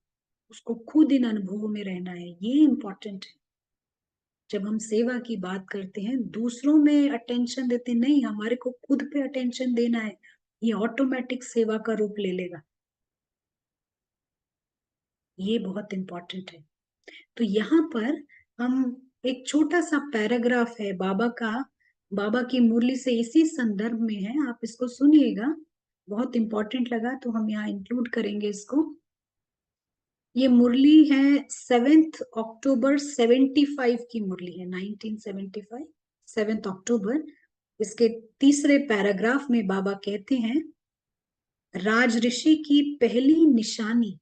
उसको खुद इन अनुभवों में रहना है, ये इंपॉर्टेंट है। जब हम सेवा की बात करते हैं, दूसरों में अटेंशन देते नहीं, हमारे को खुद पे अटेंशन देना है, ये ऑटोमेटिक सेवा का रूप ले लेगा। ये बहुत इंपॉर्टेंट है। तो यहाँ पर हम, एक छोटा सा पैराग्राफ है बाबा का, बाबा की मुरली से इसी संदर्भ में है, आप इसको सुनिएगा, बहुत इंपॉर्टेंट लगा तो हम यहाँ इंक्लूड करेंगे इसको। ये मुरली है 7 अक्टूबर 75 की मुरली है, 1975, 7 अक्टूबर। इसके तीसरे पैराग्राफ में बाबा कहते हैं, राजऋषि की पहली निशानी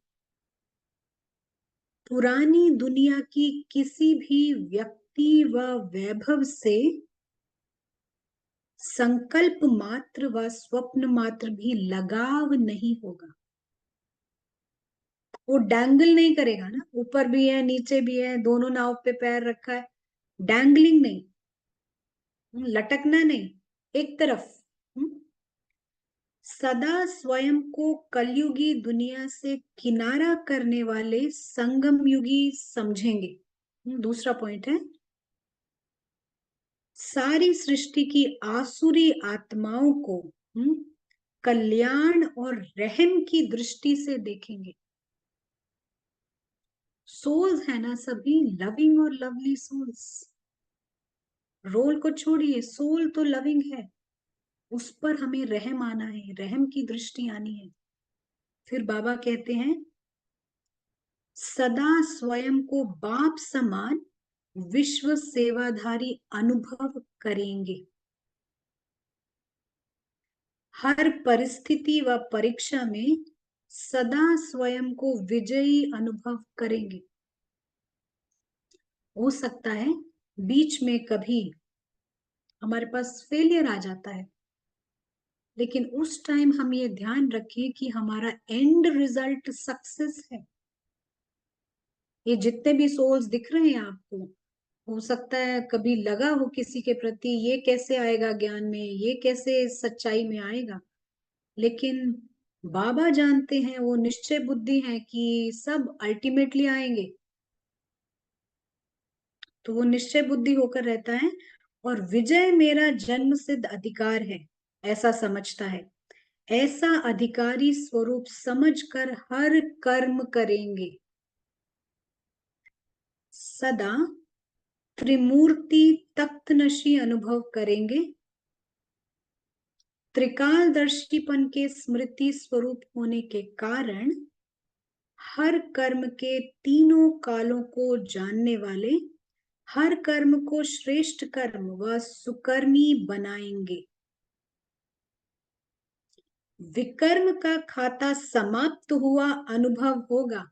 पुरानी दुनिया की किसी भी व्यक्ति व वैभव से संकल्प मात्र व स्वप्न मात्र भी लगाव नहीं होगा। वो डैंगल नहीं करेगा ना, ऊपर भी है नीचे भी है, दोनों नाव पे पैर रखा है, डैंगलिंग नहीं, लटकना नहीं, एक तरफ। सदा स्वयं को कलयुगी दुनिया से किनारा करने वाले संगम युगी समझेंगे। दूसरा पॉइंट है, सारी सृष्टि की आसुरी आत्माओं को कल्याण और रहम की दृष्टि से देखेंगे। सोल्स है ना सभी, लविंग और लवली सोल्स। रोल को छोड़िए, सोल तो लविंग है, उस पर हमें रहम आना है, रहम की दृष्टि आनी है। फिर बाबा कहते हैं, सदा स्वयं को बाप समान विश्व सेवाधारी अनुभव करेंगे। हर परिस्थिति व परीक्षा में सदा स्वयं को विजयी अनुभव करेंगे। हो सकता है बीच में कभी हमारे पास फेलियर आ जाता है, लेकिन उस टाइम हम ये ध्यान रखें कि हमारा एंड रिजल्ट सक्सेस है। ये जितने भी सोल्स दिख रहे हैं आपको, हो सकता है कभी लगा हो किसी के प्रति, ये कैसे आएगा ज्ञान में, ये कैसे सच्चाई में आएगा, लेकिन बाबा जानते हैं, वो निश्चय बुद्धि है कि सब अल्टीमेटली आएंगे। तो वो निश्चय बुद्धि होकर रहता है और विजय मेरा जन्म सिद्ध अधिकार है ऐसा समझता है। ऐसा अधिकारी स्वरूप समझकर हर कर्म करेंगे। सदा त्रिमूर्ति तख्तनशी अनुभव करेंगे। त्रिकालदर्शीपन के स्मृति स्वरूप होने के कारण हर कर्म के तीनों कालों को जानने वाले हर कर्म को श्रेष्ठ कर्म व सुकर्मी बनाएंगे। विकर्म का खाता समाप्त हुआ अनुभव होगा।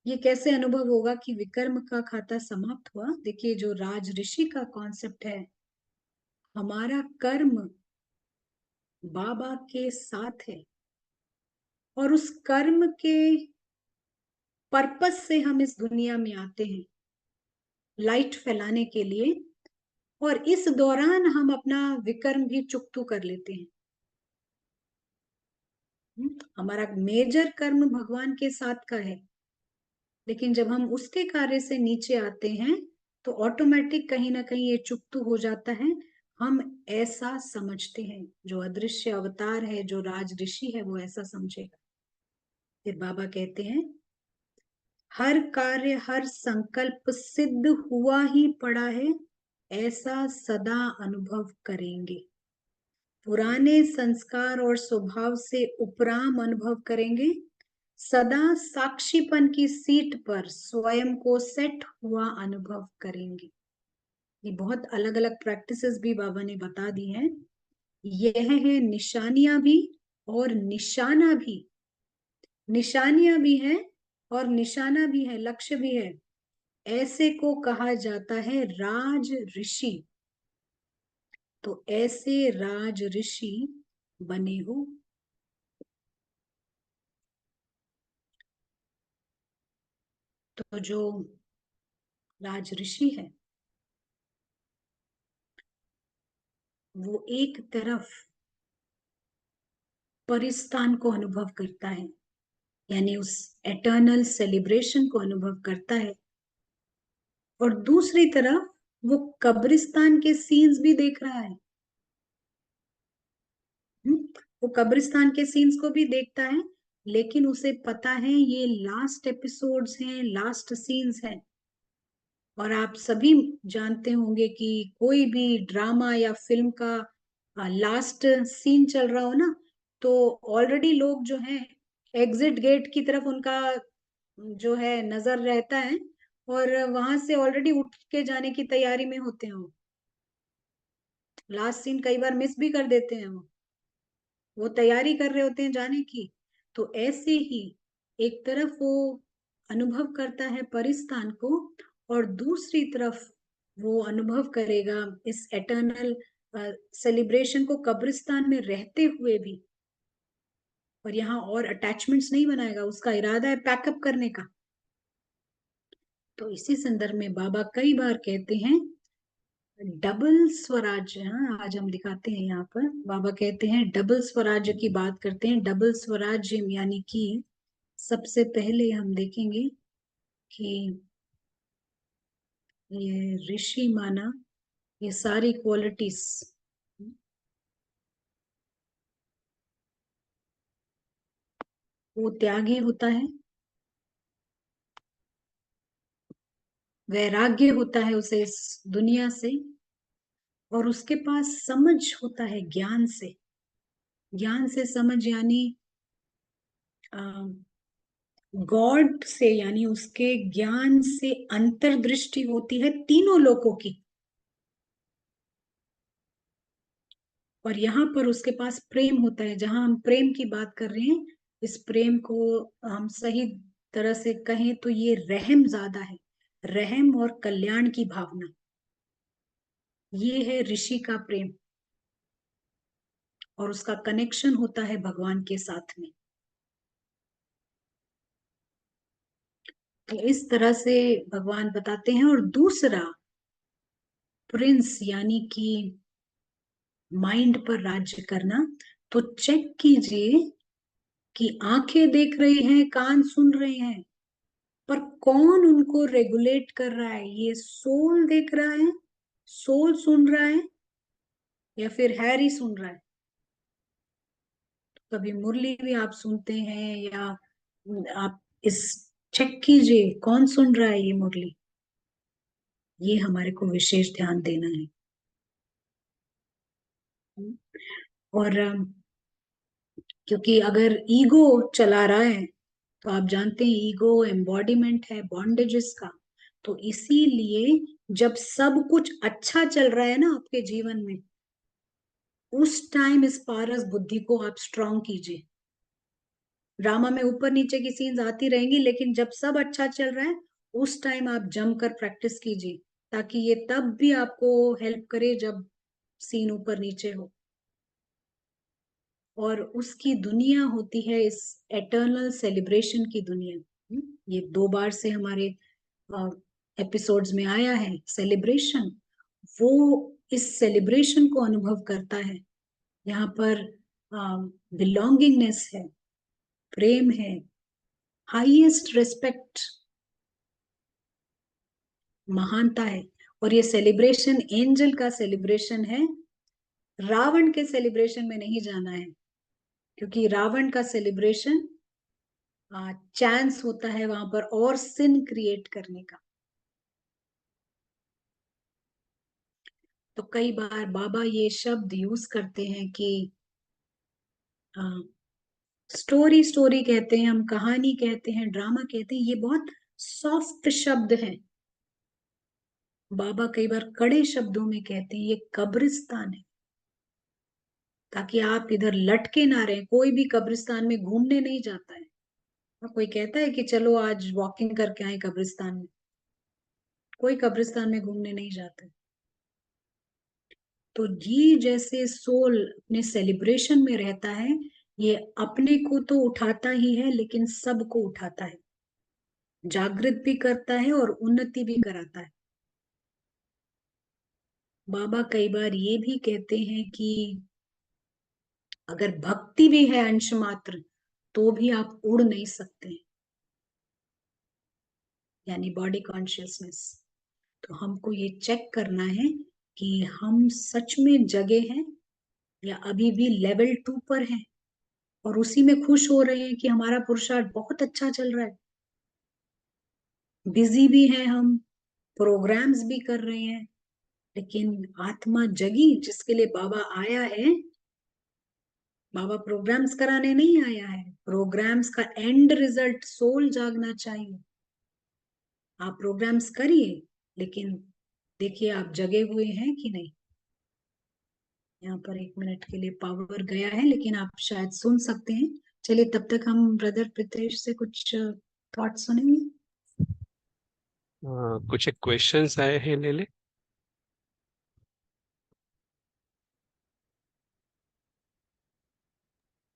ये कैसे अनुभव होगा कि विकर्म का खाता समाप्त हुआ? देखिए, जो राज ऋषि का कॉन्सेप्ट है, हमारा कर्म बाबा के साथ है और उस कर्म के पर्पस से हम इस दुनिया में आते हैं, लाइट फैलाने के लिए, और इस दौरान हम अपना विकर्म भी चुकतू कर लेते हैं। हमारा मेजर कर्म भगवान के साथ का है, लेकिन जब हम उसके कार्य से नीचे आते हैं तो ऑटोमेटिक कहीं ना कहीं ये चुकतू हो जाता है। हम ऐसा समझते हैं, जो अदृश्य अवतार है, जो राज ऋषि है, वो ऐसा समझेगा। फिर बाबा कहते हैं, हर कार्य हर संकल्प सिद्ध हुआ ही पड़ा है ऐसा सदा अनुभव करेंगे। पुराने संस्कार और स्वभाव से उपराम अनुभव करेंगे। सदा साक्षीपन की सीट पर स्वयं को सेट हुआ अनुभव करेंगे। ये बहुत अलग अलग प्रैक्टिसेस भी बाबा ने बता दी हैं। यह है निशानियां भी और निशाना भी, निशानियां भी है और निशाना भी है, लक्ष्य भी है। ऐसे को कहा जाता है राज ऋषि। तो ऐसे राज ऋषि बने हो। तो जो राज ऋषि है, वो एक तरफ परिस्तान को अनुभव करता है, यानी उस एटर्नल सेलिब्रेशन को अनुभव करता है, और दूसरी तरफ वो कब्रिस्तान के सीन्स भी देख रहा है। वो कब्रिस्तान के सीन्स को भी देखता है, लेकिन उसे पता है ये लास्ट एपिसोड्स हैं, लास्ट सीन्स हैं। और आप सभी जानते होंगे कि कोई भी ड्रामा या फिल्म का लास्ट सीन चल रहा हो ना, तो ऑलरेडी लोग जो हैं एग्जिट गेट की तरफ उनका जो है नजर रहता है, और वहां से ऑलरेडी उठ के जाने की तैयारी में होते हैं वो। लास्ट सीन कई बार मिस भी कर देते हैं, वो तैयारी कर रहे होते हैं जाने की। तो ऐसे ही एक तरफ वो अनुभव करता है परिस्थान को, और दूसरी तरफ वो अनुभव करेगा इस एटर्नल सेलिब्रेशन को कब्रिस्तान में रहते हुए भी। और यहाँ और अटैचमेंट्स नहीं बनाएगा, उसका इरादा है पैकअप करने का। तो इसी संदर्भ में बाबा कई बार कहते हैं डबल स्वराज्य। हाँ, आज हम दिखाते हैं यहाँ पर बाबा कहते हैं डबल स्वराज्य की बात करते हैं। डबल स्वराज्य यानी कि सबसे पहले हम देखेंगे कि ये ऋषि माना, ये सारी क्वालिटीज, वो त्यागी होता है, वैराग्य होता है उसे इस दुनिया से, और उसके पास समझ होता है ज्ञान से। ज्ञान से समझ यानी गॉड से, यानी उसके ज्ञान से अंतर्दृष्टि होती है तीनों लोकों की। और यहाँ पर उसके पास प्रेम होता है। जहां हम प्रेम की बात कर रहे हैं, इस प्रेम को हम सही तरह से कहें तो ये रहम ज्यादा है, रहम और कल्याण की भावना, ये है ऋषि का प्रेम। और उसका कनेक्शन होता है भगवान के साथ में। तो इस तरह से भगवान बताते हैं। और दूसरा, प्रिंस यानी कि माइंड पर राज्य करना। तो चेक कीजिए कि आंखें देख रही हैं, कान सुन रहे हैं, पर कौन उनको रेगुलेट कर रहा है? ये सोल देख रहा है, सोल सुन रहा है, या फिर हैरी सुन रहा है? कभी मुरली भी आप सुनते हैं, या आप इस चेक कीजिए कौन सुन रहा है ये मुरली। ये हमारे को विशेष ध्यान देना है। और क्योंकि अगर ईगो चला रहा है, तो आप जानते हैं ईगो एम्बॉडीमेंट है बॉन्डेजेस का। तो इसीलिए जब सब कुछ अच्छा चल रहा है ना आपके जीवन में, उस टाइम इस पारस बुद्धि को आप स्ट्रांग कीजिए। ड्रामा में ऊपर नीचे की सीन्स आती रहेंगी, लेकिन जब सब अच्छा चल रहा है, उस टाइम आप जमकर प्रैक्टिस कीजिए, ताकि ये तब भी आपको हेल्प करे जब सीन ऊपर नीचे हो। और उसकी दुनिया होती है इस एटर्नल सेलिब्रेशन की दुनिया। ये 2 बार से हमारे एपिसोड्स में आया है सेलिब्रेशन। वो इस सेलिब्रेशन को अनुभव करता है। यहाँ पर बिलोंगिंगनेस है, प्रेम है, हाईएस्ट रिस्पेक्ट, महानता है। और ये सेलिब्रेशन एंजल का सेलिब्रेशन है, रावण के सेलिब्रेशन में नहीं जाना है। क्योंकि रावण का सेलिब्रेशन चांस होता है वहां पर और सिन क्रिएट करने का। तो कई बार बाबा ये शब्द यूज करते हैं कि स्टोरी, स्टोरी कहते हैं हम, कहानी कहते हैं, ड्रामा कहते हैं, ये बहुत सॉफ्ट शब्द हैं। बाबा कई बार कड़े शब्दों में कहते हैं ये कब्रिस्तान है, ताकि आप इधर लटके ना रहे। कोई भी कब्रिस्तान में घूमने नहीं जाता है। कोई कहता है कि चलो आज वॉकिंग करके आए कब्रिस्तान में, कोई कब्रिस्तान में घूमने नहीं जाता है। तो ये जैसे सोल अपने सेलिब्रेशन में रहता है, ये अपने को तो उठाता ही है, लेकिन सबको उठाता है, जागृत भी करता है और उन्नति भी कराता है। बाबा कई बार ये भी कहते हैं कि अगर भक्ति भी है अंश मात्र, तो भी आप उड़ नहीं सकते, यानी बॉडी कॉन्शियसनेस। तो हमको ये चेक करना है कि हम सच में जगे हैं, या अभी भी लेवल 2 पर हैं, और उसी में खुश हो रहे हैं कि हमारा पुरुषार्थ बहुत अच्छा चल रहा है। बिजी भी हैं हम, प्रोग्राम्स भी कर रहे हैं, लेकिन आत्मा जगी जिसके लिए बाबा आया है। बाबा प्रोग्राम्स कराने नहीं आया है, प्रोग्राम्स का एंड रिजल्ट सोल जागना चाहिए। आप प्रोग्राम्स करिए, लेकिन देखिए आप जगे हुए हैं कि नहीं। यहाँ पर 1 मिनट के लिए पावर गया है, लेकिन आप शायद सुन सकते हैं। चलिए, तब तक हम ब्रदर प्रीतेश से कुछ थॉट सुनेंगे। कुछ एक क्वेश्चंस आए हैं, ले ले।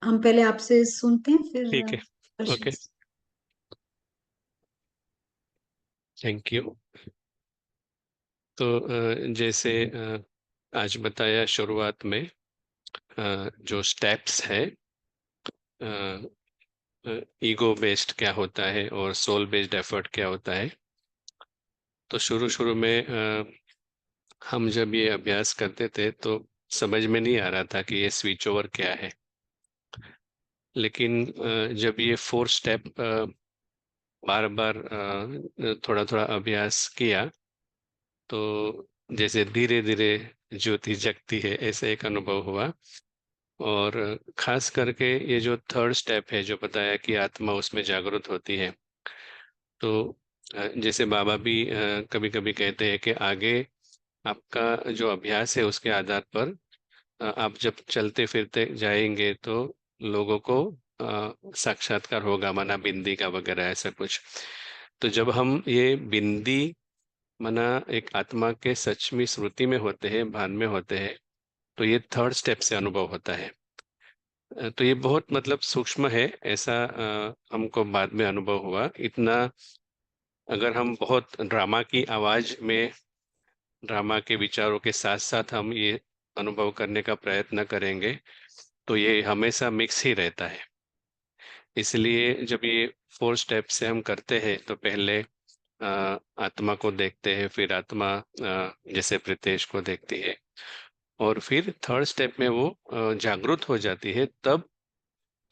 हम पहले आपसे सुनते हैं, फिर ठीक है। ओके। क्वेश्चंस। Thank you. तो जैसे आज बताया शुरुआत में, जो स्टेप्स है, ईगो बेस्ड क्या होता है और सोल बेस्ड एफर्ट क्या होता है। तो शुरू शुरू में हम जब ये अभ्यास करते थे तो समझ में नहीं आ रहा था कि ये स्विच ओवर क्या है। लेकिन जब ये 4 स्टेप बार बार थोड़ा थोड़ा अभ्यास किया, तो जैसे धीरे धीरे ज्योति जगती है, ऐसा एक अनुभव हुआ। और खास करके ये जो 3rd स्टेप है, जो बताया कि आत्मा उसमें जागृत होती है, तो जैसे बाबा भी कभी कभी कहते हैं कि आगे आपका जो अभ्यास है उसके आधार पर आप जब चलते फिरते जाएंगे तो लोगों को साक्षात्कार होगा, माना बिंदी का वगैरह ऐसा कुछ। तो जब हम ये बिंदी, माना एक आत्मा के सच में स्मृति में होते हैं, भान में होते हैं, तो ये 3rd स्टेप से अनुभव होता है। तो ये बहुत मतलब सूक्ष्म है, ऐसा हमको बाद में अनुभव हुआ। इतना अगर हम बहुत ड्रामा की आवाज में, ड्रामा के विचारों के साथ साथ हम ये अनुभव करने का प्रयत्न करेंगे तो ये हमेशा मिक्स ही रहता है। इसलिए जब ये 4 स्टेप से हम करते हैं तो पहले आत्मा को देखते हैं, फिर आत्मा जैसे प्रीतेश को देखती है, और फिर 3rd स्टेप में वो जागृत हो जाती है। तब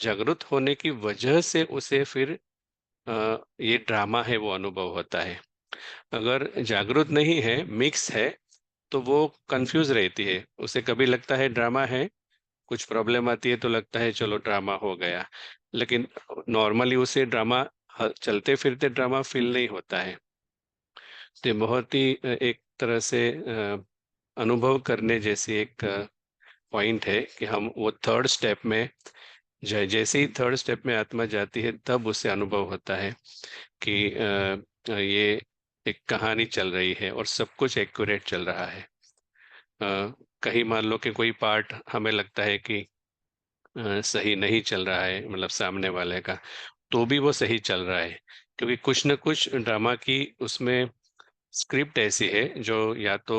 जागृत होने की वजह से उसे फिर ये ड्रामा है वो अनुभव होता है। अगर जागृत नहीं है, मिक्स है, तो वो कंफ्यूज रहती है। उसे कभी लगता है ड्रामा है, कुछ प्रॉब्लम आती है तो लगता है चलो ड्रामा हो गया, लेकिन नॉर्मली उसे ड्रामा, चलते फिरते ड्रामा फील नहीं होता है। तो ये बहुत ही एक तरह से अनुभव करने जैसी एक पॉइंट है कि हम वो 3rd स्टेप में, जैसे ही 3rd स्टेप में आत्मा जाती है तब उसे अनुभव होता है कि ये एक कहानी चल रही है और सब कुछ एक्यूरेट चल रहा है। कहीं मान लो कि कोई पार्ट हमें लगता है कि सही नहीं चल रहा है, मतलब सामने वाले का, तो भी वो सही चल रहा है, क्योंकि कुछ न कुछ ड्रामा की उसमें स्क्रिप्ट ऐसी है जो या तो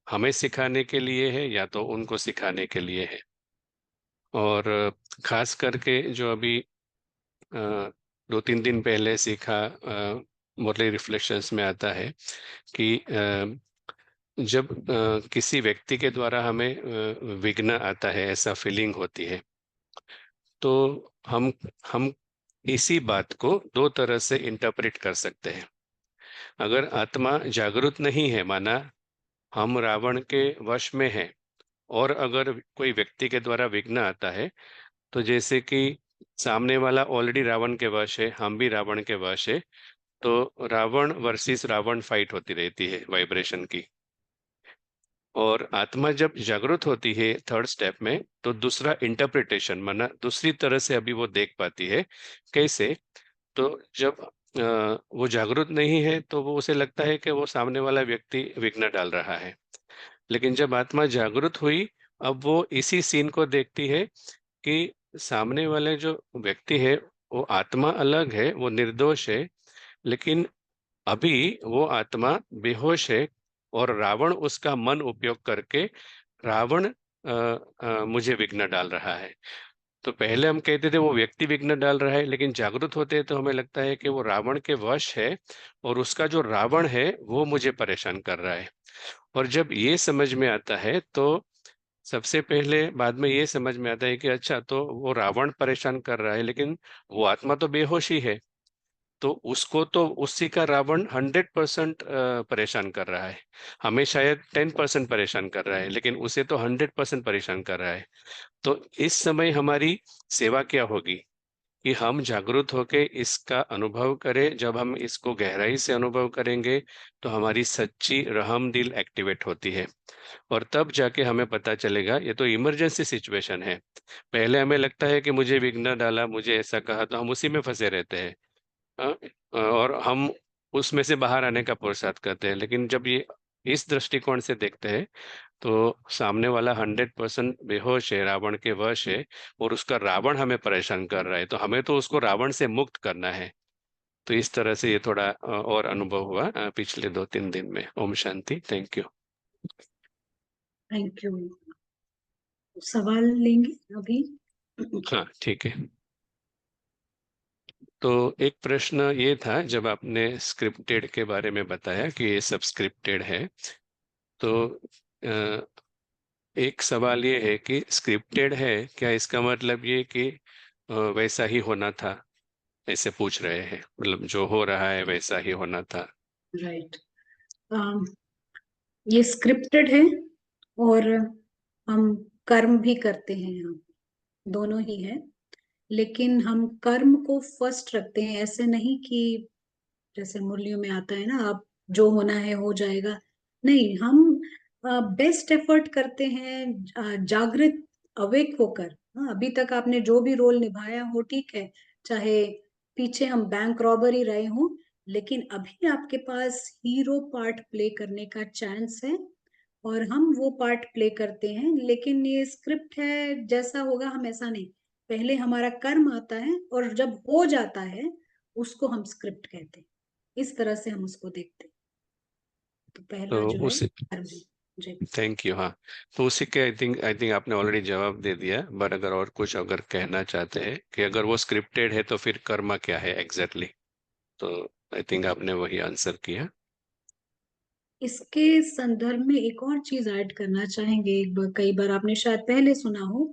हमें सिखाने के लिए है या तो उनको सिखाने के लिए है। और खास करके जो अभी 2-3 दिन पहले सीखा, मुरली रिफ्लेक्शंस में आता है कि जब किसी व्यक्ति के द्वारा हमें विघ्न आता है, ऐसा फीलिंग होती है, तो हम इसी बात को 2 तरह से इंटरप्रेट कर सकते हैं। अगर आत्मा जागृत नहीं है, माना हम रावण के वश में हैं, और अगर कोई व्यक्ति के द्वारा विघ्न आता है, तो जैसे कि सामने वाला ऑलरेडी रावण के वश है, हम भी रावण के वश है, तो रावण वर्सेस रावण फाइट होती रहती है वाइब्रेशन की। और आत्मा जब जागृत होती है 3rd स्टेप में, तो दूसरा इंटरप्रिटेशन, माना दूसरी तरह से अभी वो देख पाती है। कैसे? तो जब वो जागृत नहीं है तो वो, उसे लगता है कि वो सामने वाला व्यक्ति विघ्न डाल रहा है। लेकिन जब आत्मा जागृत हुई, अब वो इसी सीन को देखती है कि सामने वाले जो व्यक्ति है वो आत्मा अलग है, वो निर्दोष है, लेकिन अभी वो आत्मा बेहोश है, और रावण उसका मन उपयोग करके रावण मुझे विघ्न डाल रहा है। तो पहले हम कहते थे वो व्यक्ति विघ्न डाल रहा है, लेकिन जागृत होते हैं तो हमें लगता है कि वो रावण के वश है, और उसका जो रावण है वो मुझे परेशान कर रहा है। और जब ये समझ में आता है तो सबसे पहले बाद में ये समझ में आता है कि अच्छा, तो वो रावण परेशान कर रहा है, लेकिन वो आत्मा तो बेहोश ही है, तो उसको तो उसी का रावण 100% परेशान कर रहा है। हमें शायद 10% परेशान कर रहा है, लेकिन उसे तो 100% परेशान कर रहा है। तो इस समय हमारी सेवा क्या होगी कि हम जागरूक होके इसका अनुभव करें। जब हम इसको गहराई से अनुभव करेंगे तो हमारी सच्ची रहम दिल एक्टिवेट होती है, और तब जाके हमें पता चलेगा ये तो इमरजेंसी सिचुएशन है। पहले हमें लगता है कि मुझे विघ्न डाला, मुझे ऐसा कहा, तो हम उसी में फंसे रहते हैं। हाँ, और हम उसमें से बाहर आने का पुरुषार्थ करते हैं। लेकिन जब ये इस दृष्टिकोण से देखते हैं तो सामने वाला 100% बेहोश है, रावण के वश है, और उसका रावण हमें परेशान कर रहा है, तो हमें तो उसको रावण से मुक्त करना है। तो इस तरह से ये थोड़ा और अनुभव हुआ पिछले 2-3 दिन में। ओम शांति। Thank you. Thank you. सवाल लेंगे अभी। हाँ ठीक है। तो एक प्रश्न ये था, जब आपने स्क्रिप्टेड के बारे में बताया कि ये सब स्क्रिप्टेड है, तो एक सवाल ये है कि स्क्रिप्टेड है क्या इसका मतलब ये कि वैसा ही होना था, ऐसे पूछ रहे हैं, मतलब जो हो रहा है वैसा ही होना था। राइट। ये स्क्रिप्टेड है, और हम कर्म भी करते हैं यहाँ, दोनों ही है। लेकिन हम कर्म को फर्स्ट रखते हैं, ऐसे नहीं कि जैसे मुरलियों में आता है ना, अब जो होना है हो जाएगा। नहीं, हम बेस्ट एफर्ट करते हैं, जागृत, अवेक होकर। हाँ, अभी तक आपने जो भी रोल निभाया हो ठीक है, चाहे पीछे हम बैंक रॉबरी रहे हो, लेकिन अभी आपके पास हीरो पार्ट प्ले करने का चांस है, और हम वो पार्ट प्ले करते हैं। लेकिन ये स्क्रिप्ट है, जैसा होगा हम ऐसा नहीं। पहले हमारा कर्म आता है, और जब हो जाता है उसको हम स्क्रिप्ट कहते हैं। इस तरह से हम उसको देखते हैं। तो तो पहला जो है उस कर्म। जी। Thank you. हाँ, तो उसी के आई थिंक आपने ऑलरेडी जवाब दे दिया, बट अगर और कुछ अगर कहना चाहते हैं कि अगर वो स्क्रिप्टेड है तो फिर कर्मा क्या है एग्जैक्टली, तो आई थिंक आपने वही आंसर किया। इसके संदर्भ में एक और चीज ऐड करना चाहेंगे। एक बार, कई बार आपने शायद पहले सुना हो।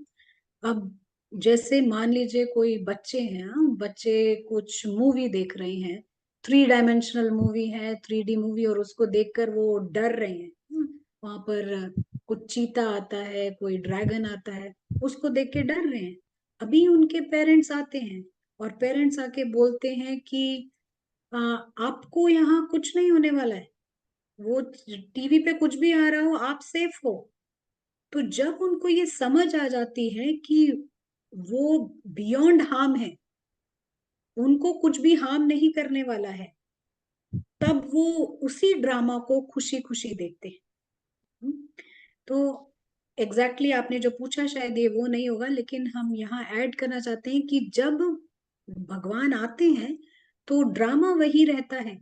अब जैसे मान लीजिए कोई बच्चे हैं, हाँ, बच्चे कुछ मूवी देख रहे हैं, 3 डायमेंशनल मूवी है, 3D मूवी, और उसको देखकर वो डर रहे हैं। वहां पर कुछ चीता आता है, कोई ड्रैगन आता है, उसको देख के डर रहे हैं। अभी उनके पेरेंट्स आते हैं, और पेरेंट्स आके बोलते हैं कि आपको यहाँ कुछ नहीं होने वाला है, वो टीवी पे कुछ भी आ रहा हो, आप सेफ हो। तो जब उनको ये समझ आ जाती है कि वो बियॉन्ड हार्म है, उनको कुछ भी हार्म नहीं करने वाला है, तब वो उसी ड्रामा को खुशी खुशी देखते हैं। हम्म। तो एग्जैक्टली exactly आपने जो पूछा शायद ये वो नहीं होगा, लेकिन हम यहाँ ऐड करना चाहते हैं कि जब भगवान आते हैं तो ड्रामा वही रहता है,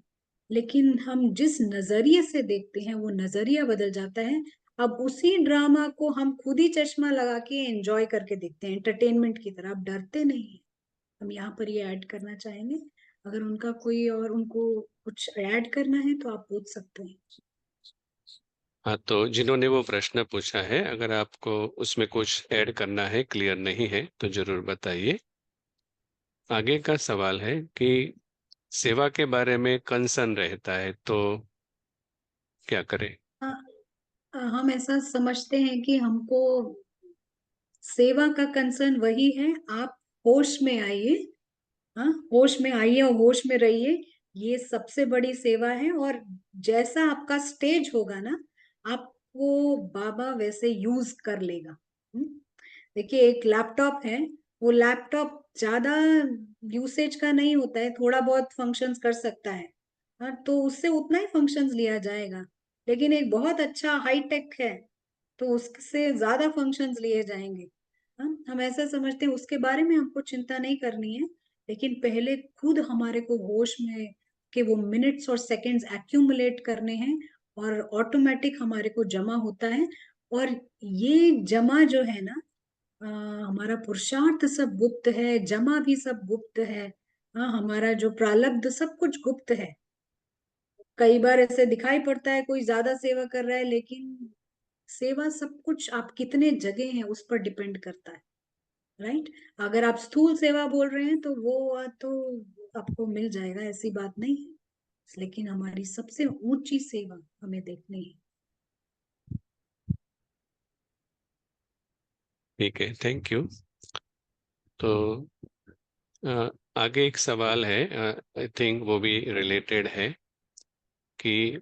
लेकिन हम जिस नजरिए से देखते हैं वो नजरिया बदल जाता है। अब उसी ड्रामा को हम खुद ही चश्मा लगा के एंजॉय करके देखते हैं, एंटरटेनमेंट की तरह। अब डरते नहीं हैं। हम यहाँ पर ये ऐड करना चाहेंगे। अगर उनका कोई और उनको कुछ ऐड करना है तो आप पूछ सकते हैं। हाँ, तो जिन्होंने वो प्रश्न पूछा है, अगर आपको उसमें कुछ ऐड करना है, क्लियर नहीं है, तो जरूर बताइए। आगे का सवाल है कि सेवा के बारे में कंसर्न रहता है तो क्या करें। हाँ, हम ऐसा समझते हैं कि हमको सेवा का कंसर्न वही है। आप होश में आइए। हाँ, होश में आइए और होश में रहिए। ये सबसे बड़ी सेवा है। और जैसा आपका स्टेज होगा ना, आपको बाबा वैसे यूज कर लेगा। हम्म। देखिए, एक लैपटॉप है, वो लैपटॉप ज्यादा यूसेज का नहीं होता है, थोड़ा बहुत फंक्शंस कर सकता है। हाँ, तो उससे उतना ही फंक्शंस लिया जाएगा। लेकिन एक बहुत अच्छा हाई टेक है, तो उससे ज्यादा फंक्शंस लिए जाएंगे। हम ऐसा समझते हैं, उसके बारे में हमको चिंता नहीं करनी है। लेकिन पहले खुद हमारे को होश में कि वो मिनट्स और सेकंड्स एक्यूमुलेट करने हैं, और ऑटोमेटिक हमारे को जमा होता है। और ये जमा जो है ना, हमारा पुरुषार्थ सब गुप्त है, जमा भी सब गुप्त है। हाँ, हमारा जो प्रारब्ध सब कुछ गुप्त है। कई बार ऐसे दिखाई पड़ता है कोई ज्यादा सेवा कर रहा है, लेकिन सेवा सब कुछ आप कितने जगह हैं उस पर डिपेंड करता है। राइट। अगर आप स्थूल सेवा बोल रहे हैं तो वो तो आपको मिल जाएगा, ऐसी बात नहीं है। लेकिन हमारी सबसे ऊंची सेवा हमें देखनी है। ठीक है, थैंक यू। तो आगे एक सवाल है, आई थिंक वो भी रिलेटेड है कि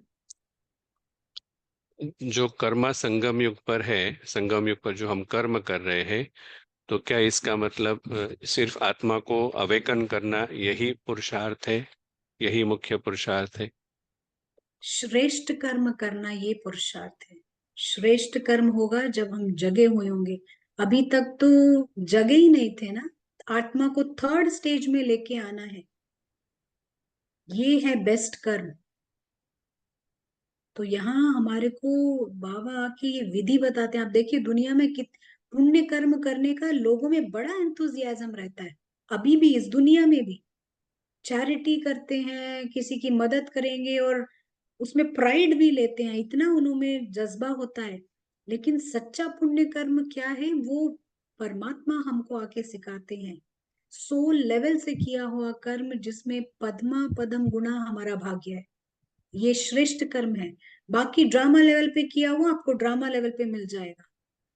जो कर्मा संगम युग पर है, संगम युग पर जो हम कर्म कर रहे हैं, तो क्या इसका मतलब सिर्फ आत्मा को अवेकन करना यही पुरुषार्थ है, यही मुख्य पुरुषार्थ है? श्रेष्ठ कर्म करना ये पुरुषार्थ है। श्रेष्ठ कर्म होगा जब हम जगे हुए होंगे। अभी तक तो जगे ही नहीं थे ना। आत्मा को थर्ड स्टेज में लेके आना है, ये है बेस्ट कर्म। तो यहाँ हमारे को बाबा आके ये विधि बताते हैं। आप देखिए दुनिया में कित पुण्य कर्म करने का लोगों में बड़ा एंथुजियाज्म रहता है। अभी भी इस दुनिया में भी चैरिटी करते हैं, किसी की मदद करेंगे और उसमें प्राइड भी लेते हैं, इतना उनमें जज्बा होता है। लेकिन सच्चा पुण्य कर्म क्या है, वो परमात्मा हमको आके सिखाते हैं। सोल लेवल से किया हुआ कर्म जिसमें पद्मा पदम गुना हमारा भाग्य है, ये श्रेष्ठ कर्म है। बाकी ड्रामा लेवल पे किया हुआ आपको ड्रामा लेवल पे मिल जाएगा,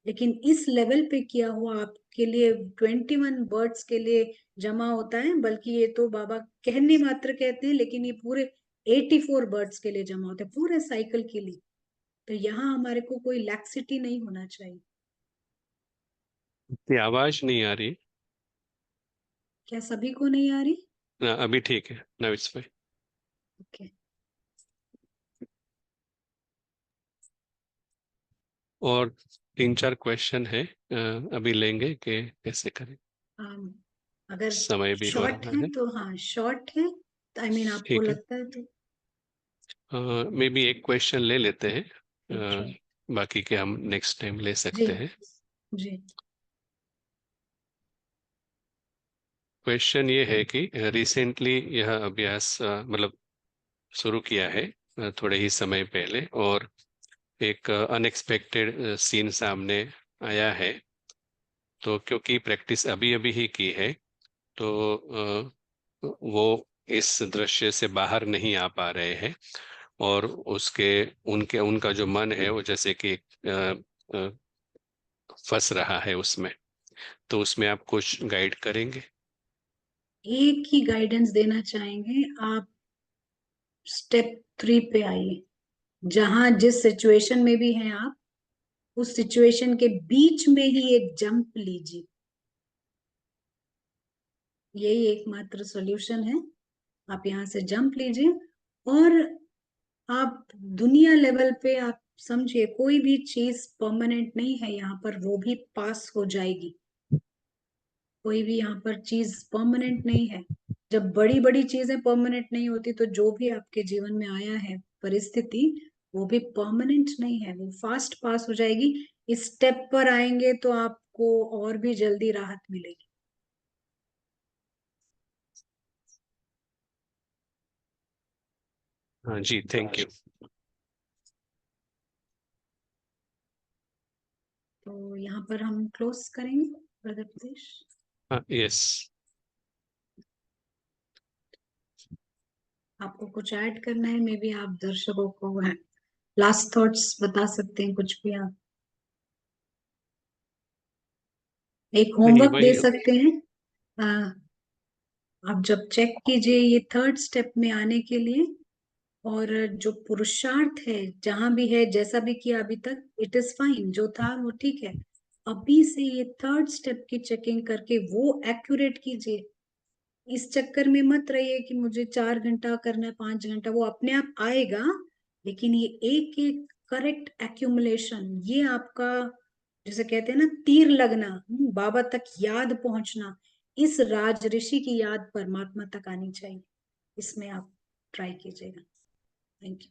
लेकिन इस लेवल पे किया हुआ आपके लिए 21 बर्ड्स के लिए जमा होता है। बल्कि ये तो बाबा कहने मात्र कहते हैं, लेकिन ये पूरे 84 बर्ड्स के लिए जमा होता है, पूरे साइकिल के लिए। तो यहाँ हमारे को कोई लैक्सिटी नहीं होना चाहिए। ये आवाज नहीं आ रही। क्या सभी को नहीं आ रही? अभी ठीक है, नाउ इट्स फाइन। ओके। और 3-4 क्वेश्चन है, अभी लेंगे कि कैसे करें? अगर समय भी हो शॉर्ट रहा है है। तो हाँ, शॉर्ट है तो आई मीन आपको ठीक है, लगता है तो मे बी एक क्वेश्चन ले लेते हैं, ठीक है। बाकी के हम नेक्स्ट टाइम ले जी सकते हैं। जी। क्वेश्चन ये है कि रिसेंटली यह अभ्यास मतलब शुरू किया है, थोड़े ही समय पहले, और एक अनएक्सपेक्टेड सीन सामने आया है। तो क्योंकि प्रैक्टिस अभी अभी ही की है, तो वो इस दृश्य से बाहर नहीं आ पा रहे हैं, और उसके उनके उनका जो मन है वो जैसे कि अ, फंस रहा है उसमें। तो उसमें आप कुछ गाइड करेंगे? एक ही गाइडेंस देना चाहेंगे आप, स्टेप 3 पे आइए। जहां जिस सिचुएशन में भी हैं आप, उस सिचुएशन के बीच में ही एक जंप लीजिए। यही एकमात्र सॉल्यूशन है। आप यहाँ से जंप लीजिए। और आप दुनिया लेवल पे आप समझिए, कोई भी चीज परमानेंट नहीं है यहाँ पर, वो भी पास हो जाएगी। कोई भी यहाँ पर चीज परमानेंट नहीं है। जब बड़ी बड़ी चीजें परमानेंट नहीं होती, तो जो भी आपके जीवन में आया है परिस्थिति, वो भी परमानेंट नहीं है, वो फास्ट पास हो जाएगी। इस स्टेप पर आएंगे तो आपको और भी जल्दी राहत मिलेगी। हाँ जी, थैंक यू। तो यहाँ पर हम क्लोज करेंगे ब्रदर प्रदेश। हाँ, यस। आपको कुछ ऐड करना है? मे बी आप दर्शकों को लास्ट थॉट्स बता सकते हैं, कुछ भी आप एक नहीं, होमवर्क दे वही। सकते हैं। आ, आप जब चेक कीजिए ये थर्ड स्टेप में आने के लिए, और जो पुरुषार्थ है जहां भी है, जैसा भी किया अभी तक, इट इज फाइन, जो था वो ठीक है। अभी से ये थर्ड स्टेप की चेकिंग करके वो एक्यूरेट कीजिए। इस चक्कर में मत रहिए कि मुझे 4 घंटा करना है, 5 घंटा, वो अपने आप आएगा। लेकिन ये एक एक करेक्ट एक्यूमुलेशन, ये आपका जैसे कहते हैं ना तीर लगना, बाबा तक याद पहुंचना, इस राज ऋषि की याद परमात्मा तक आनी चाहिए। इसमें आप ट्राई कीजिएगा। Thank you.